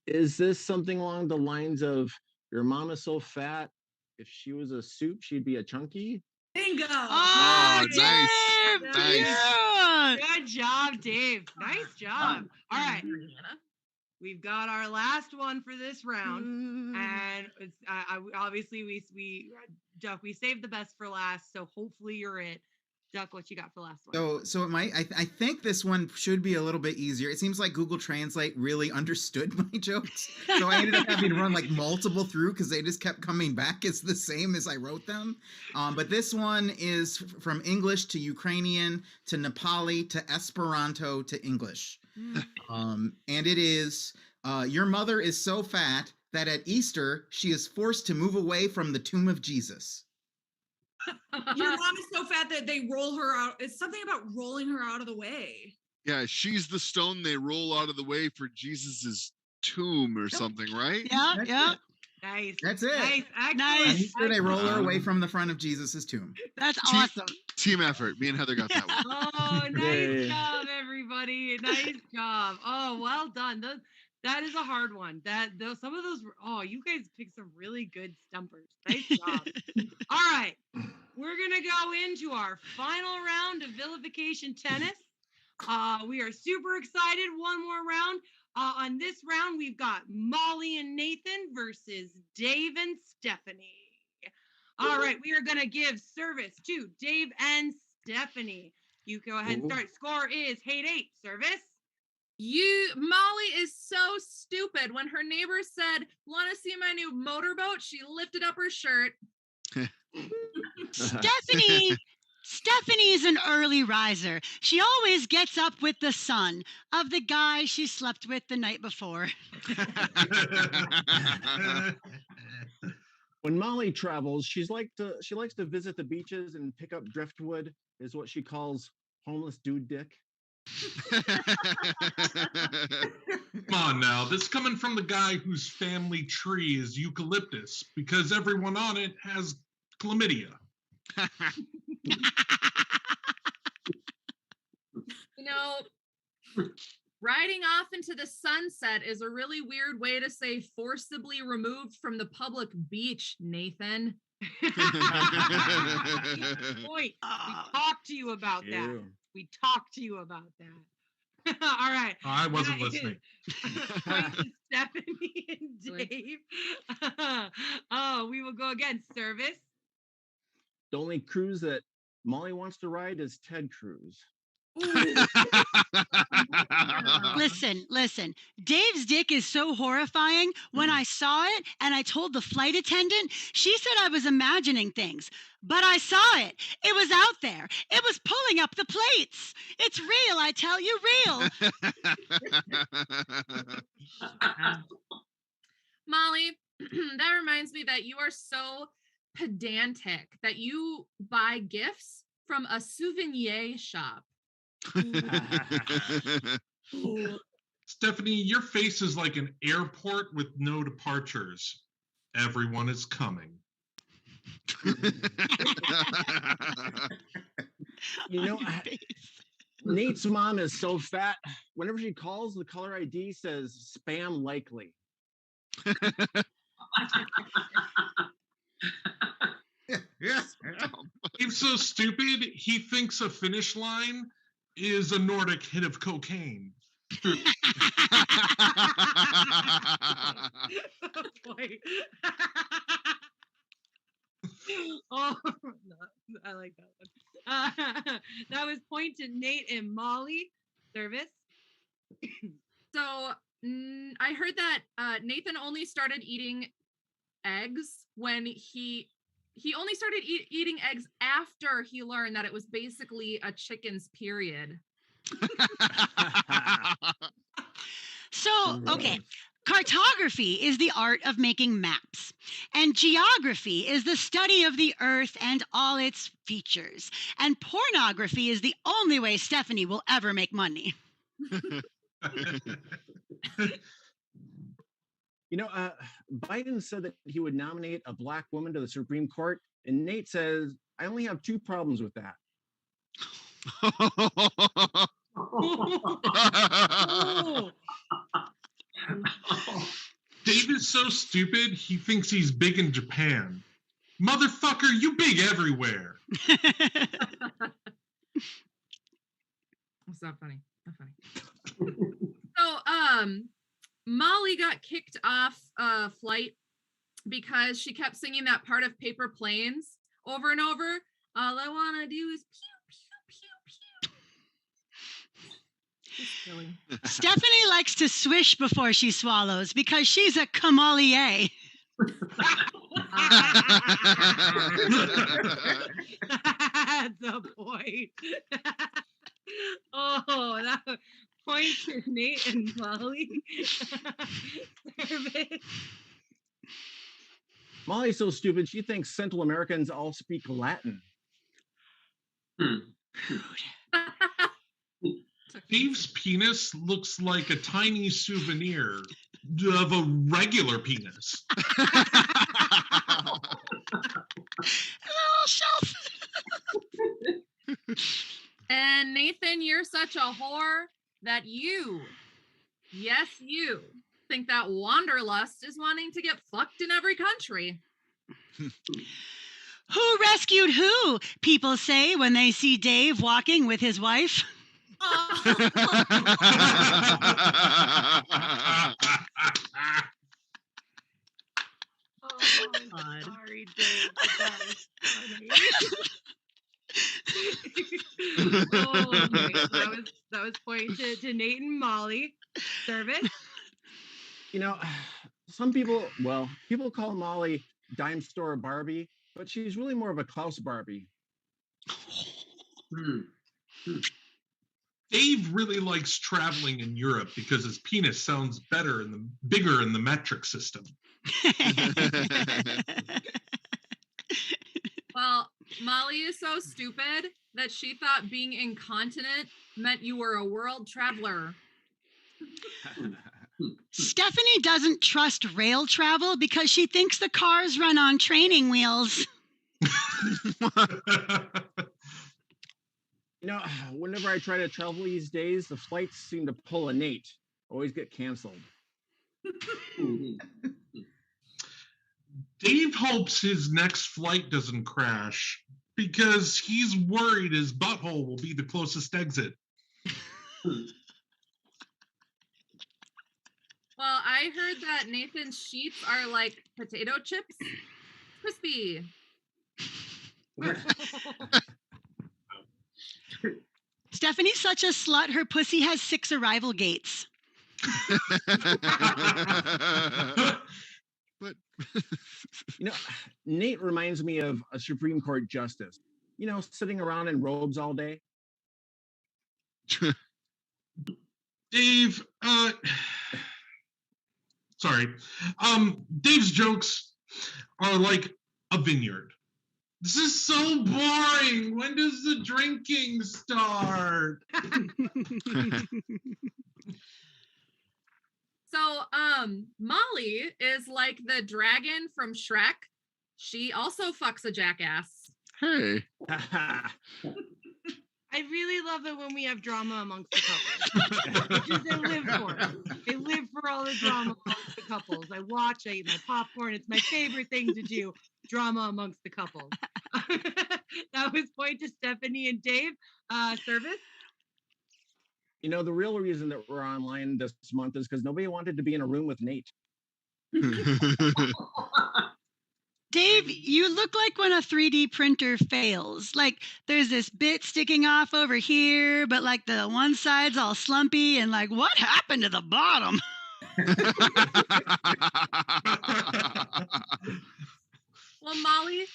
is this something along the lines of your mom is so fat, if she was a soup, she'd be a chunky? Bingo. Oh, nice. Dave! Nice. Yeah. Good job, Dave. Nice job. All right. We've got our last one for this round, and it's obviously we Duck, we saved the best for last, so hopefully you're it. Duck, what you got for last one? So it might. I think this one should be a little bit easier. It seems like Google Translate really understood my jokes, so I ended up having to run like multiple through because they just kept coming back as the same as I wrote them. But this one is from English to Ukrainian to Nepali to Esperanto to English, and it is your mother is so fat that at Easter she is forced to move away from the tomb of Jesus. Your mom is so fat that they roll her out. It's something about rolling her out of the way. Yeah, she's the stone they roll out of the way for Jesus's tomb or something, right? Yeah, That's yeah. it. Nice. That's it. Nice. Excellent. Nice. Easter they roll her away from the front of Jesus's tomb. That's awesome. Team effort. Me and Heather got that one. Oh, nice Yay. job, everybody. Nice job. Oh, well done. That is a hard one. Some of those. Oh, you guys picked some really good stumpers. Nice job. All right, we're gonna go into our final round of vilification tennis. We are super excited. One more round. On this round, we've got Molly and Nathan versus Dave and Stephanie. All right, we are gonna give service to Dave and Stephanie. You go ahead and start. Score is 8-8. Service. Molly is so stupid. When her neighbor said, "Want to see my new motorboat?" she lifted up her shirt. Stephanie's an early riser. She always gets up with the sun of the guy she slept with the night before. When Molly travels, she likes to visit the beaches and pick up driftwood, is what she calls homeless dude dick. Come on now, this is coming from the guy whose family tree is eucalyptus because everyone on it has chlamydia. You know, riding off into the sunset is a really weird way to say forcibly removed from the public beach, Nathan. Point. We talked to you about that. Ew. We talked to you about that. All right. I wasn't That is listening. point to Stephanie and Dave. Oh, we will go again. Service. The only cruise that Molly wants to ride is Ted Cruz. Listen. Dave's dick is so horrifying. When I saw it and I told the flight attendant, she said I was imagining things. But I saw it. It was out there. It was pulling up the plates. It's real, I tell you, real. Molly, that reminds me that you are so pedantic that you buy gifts from a souvenir shop. Stephanie, your face is like an airport with no departures. Everyone is coming. You know, Nate's mom is so fat. Whenever she calls, the caller ID says spam likely. He's so stupid, he thinks a finish line is a Nordic hit of cocaine. Boy. Oh, no, I like that one. That was point to Nate and Molly. Service. So I heard that Nathan only started eating eggs when he only started eating eggs after he learned that it was basically a chicken's period. So, okay. Cartography is the art of making maps, and geography is the study of the earth and all its features. And pornography is the only way Stephanie will ever make money. You know, Biden said that he would nominate a black woman to the Supreme Court, and Nate says, I only have two problems with that. Oh. Dave is so stupid, he thinks he's big in Japan. Motherfucker, you big everywhere. That's not funny. Not funny. So, Molly got kicked off a flight because she kept singing that part of Paper Planes over and over. All I want to do is pew, pew, pew, pew. Just silly. Stephanie likes to swish before she swallows because she's a sommelier. That's a point. Oh, that point to Nate and Molly. Service. Molly's so stupid, she thinks Central Americans all speak Latin. Dave's penis looks like a tiny souvenir of a regular penis. Little shelf. And Nathan, you're such a whore that you, yes, you, think that wanderlust is wanting to get fucked in every country. Who rescued who? People say when they see Dave walking with his wife. Oh, I'm sorry, Dave, but that was funny. Oh, okay. That was point to Nate and Molly. Service. You know, people call Molly dime store Barbie, but she's really more of a Klaus Barbie. Dave really likes traveling in Europe because his penis sounds bigger in the metric system. Well, Molly is so stupid that she thought being incontinent meant you were a world traveler. Stephanie doesn't trust rail travel because she thinks the cars run on training wheels. You know, whenever I try to travel these days, the flights seem to pull a Nate. Always get canceled. Dave hopes his next flight doesn't crash because he's worried his butthole will be the closest exit. Well, I heard that Nathan's sheets are like potato chips, crispy. Stephanie's such a slut, her pussy has 6 arrival gates. But You know, Nate reminds me of a Supreme Court justice. You know, sitting around in robes all day. Dave, sorry. Dave's jokes are like a vineyard. This is so boring. When does the drinking start? So, Molly is like the dragon from Shrek. She also fucks a jackass. hey, I really love it when we have drama amongst the couples. Which is they live for. They live for all the drama amongst the couples. I watch, I eat my popcorn. It's my favorite thing to do. Drama amongst the couples. That was point to Stephanie and Dave. Service. You know, the real reason that we're online this month is because nobody wanted to be in a room with Nate. Dave, you look like when a 3D printer fails. Like there's this bit sticking off over here, but like the one side's all slumpy and like what happened to the bottom? Well, Molly,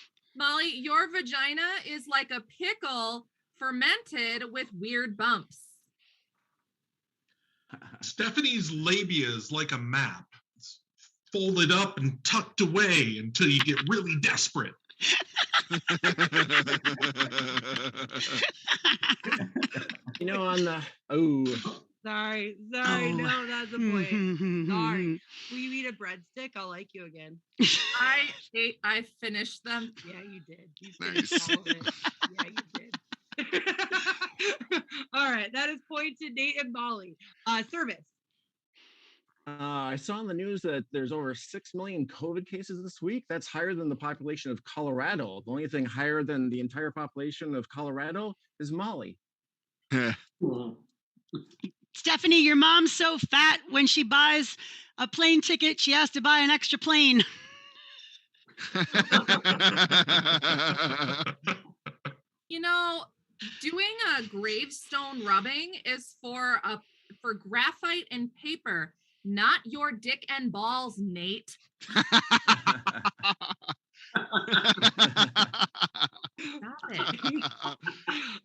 your vagina is like a pickle fermented with weird bumps. Stephanie's labia is like a map. It's folded up and tucked away until you get really desperate. You know, on the Sorry, Oh. no, that's a point. Sorry. Will you eat a breadstick? I'll like you again. I finished them. Yeah, you did. You Nice. finished all of it. Yeah, you did. All right, that is point to Nate and Molly. Service. I saw on the news that there's over 6 million COVID cases this week. That's higher than the population of Colorado. The only thing higher than the entire population of Colorado is Molly. Stephanie, your mom's so fat when she buys a plane ticket, she has to buy an extra plane. You know, doing a gravestone rubbing is for graphite and paper, not your dick and balls, Nate. Stop it.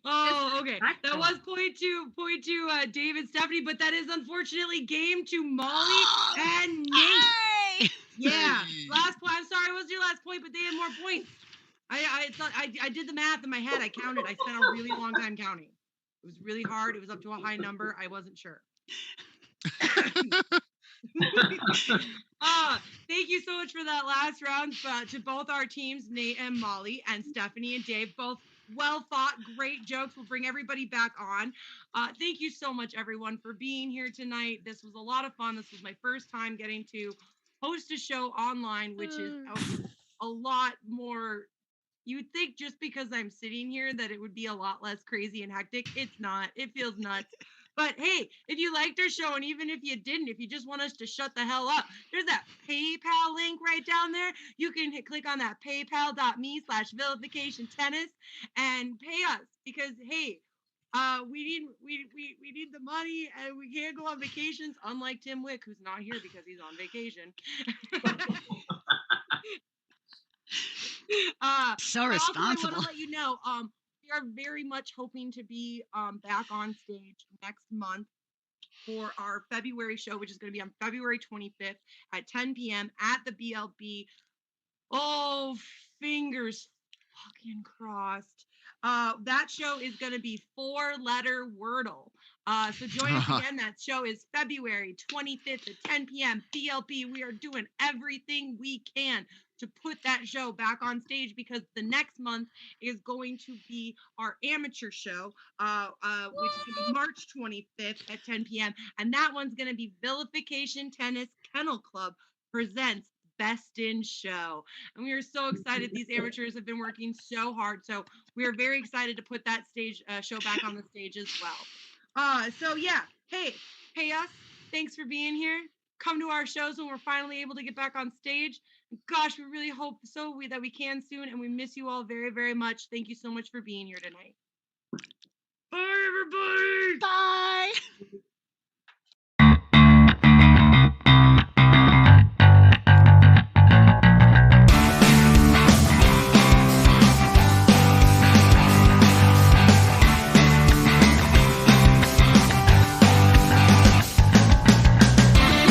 Oh, okay. That Respectful. was point to David, Stephanie, but that is unfortunately game to Molly and Nate. Hey! Yeah, Hey. last point. I'm sorry, it was your last point, but they had more points. I did the math in my head. I counted. I spent a really long time counting. It was really hard. It was up to a high number. I wasn't sure. Thank you so much for that last round to both our teams, Nate and Molly, and Stephanie and Dave. Both well thought, great jokes. We'll bring everybody back on. Thank you so much, everyone, for being here tonight. This was a lot of fun. This was my first time getting to host a show online, which is a lot more. You would think just because I'm sitting here that it would be a lot less crazy and hectic. It's not. It feels nuts. But hey, if you liked our show, and even if you didn't, if you just want us to shut the hell up, there's that PayPal link right down there. You can click on that paypal.me/vilificationtennis and pay us because hey, we need the money and we can't go on vacations. Unlike Tim Wick, who's not here because he's on vacation. So Also, I want responsible. to let you know, we are very much hoping to be back on stage next month for our February show, which is going to be on February 25th at 10 p.m. at the BLB. Oh, fingers fucking crossed. That show is going to be 4-letter Wordle. So join us again. That show is February 25th at 10 p.m. BLB. We are doing everything we can to put that show back on stage, because the next month is going to be our amateur show, which is going to be March 25th at 10 p.m. And that one's going to be Vilification Tennis Kennel Club presents Best in Show. And we are so excited. These amateurs have been working so hard. So we are very excited to put that stage show back on the stage as well. So yeah, hey us, thanks for being here. Come to our shows when we're finally able to get back on stage. Gosh, we really hope that we can soon, and we miss you all very, very much. Thank you so much for being here tonight. Bye, everybody. Bye.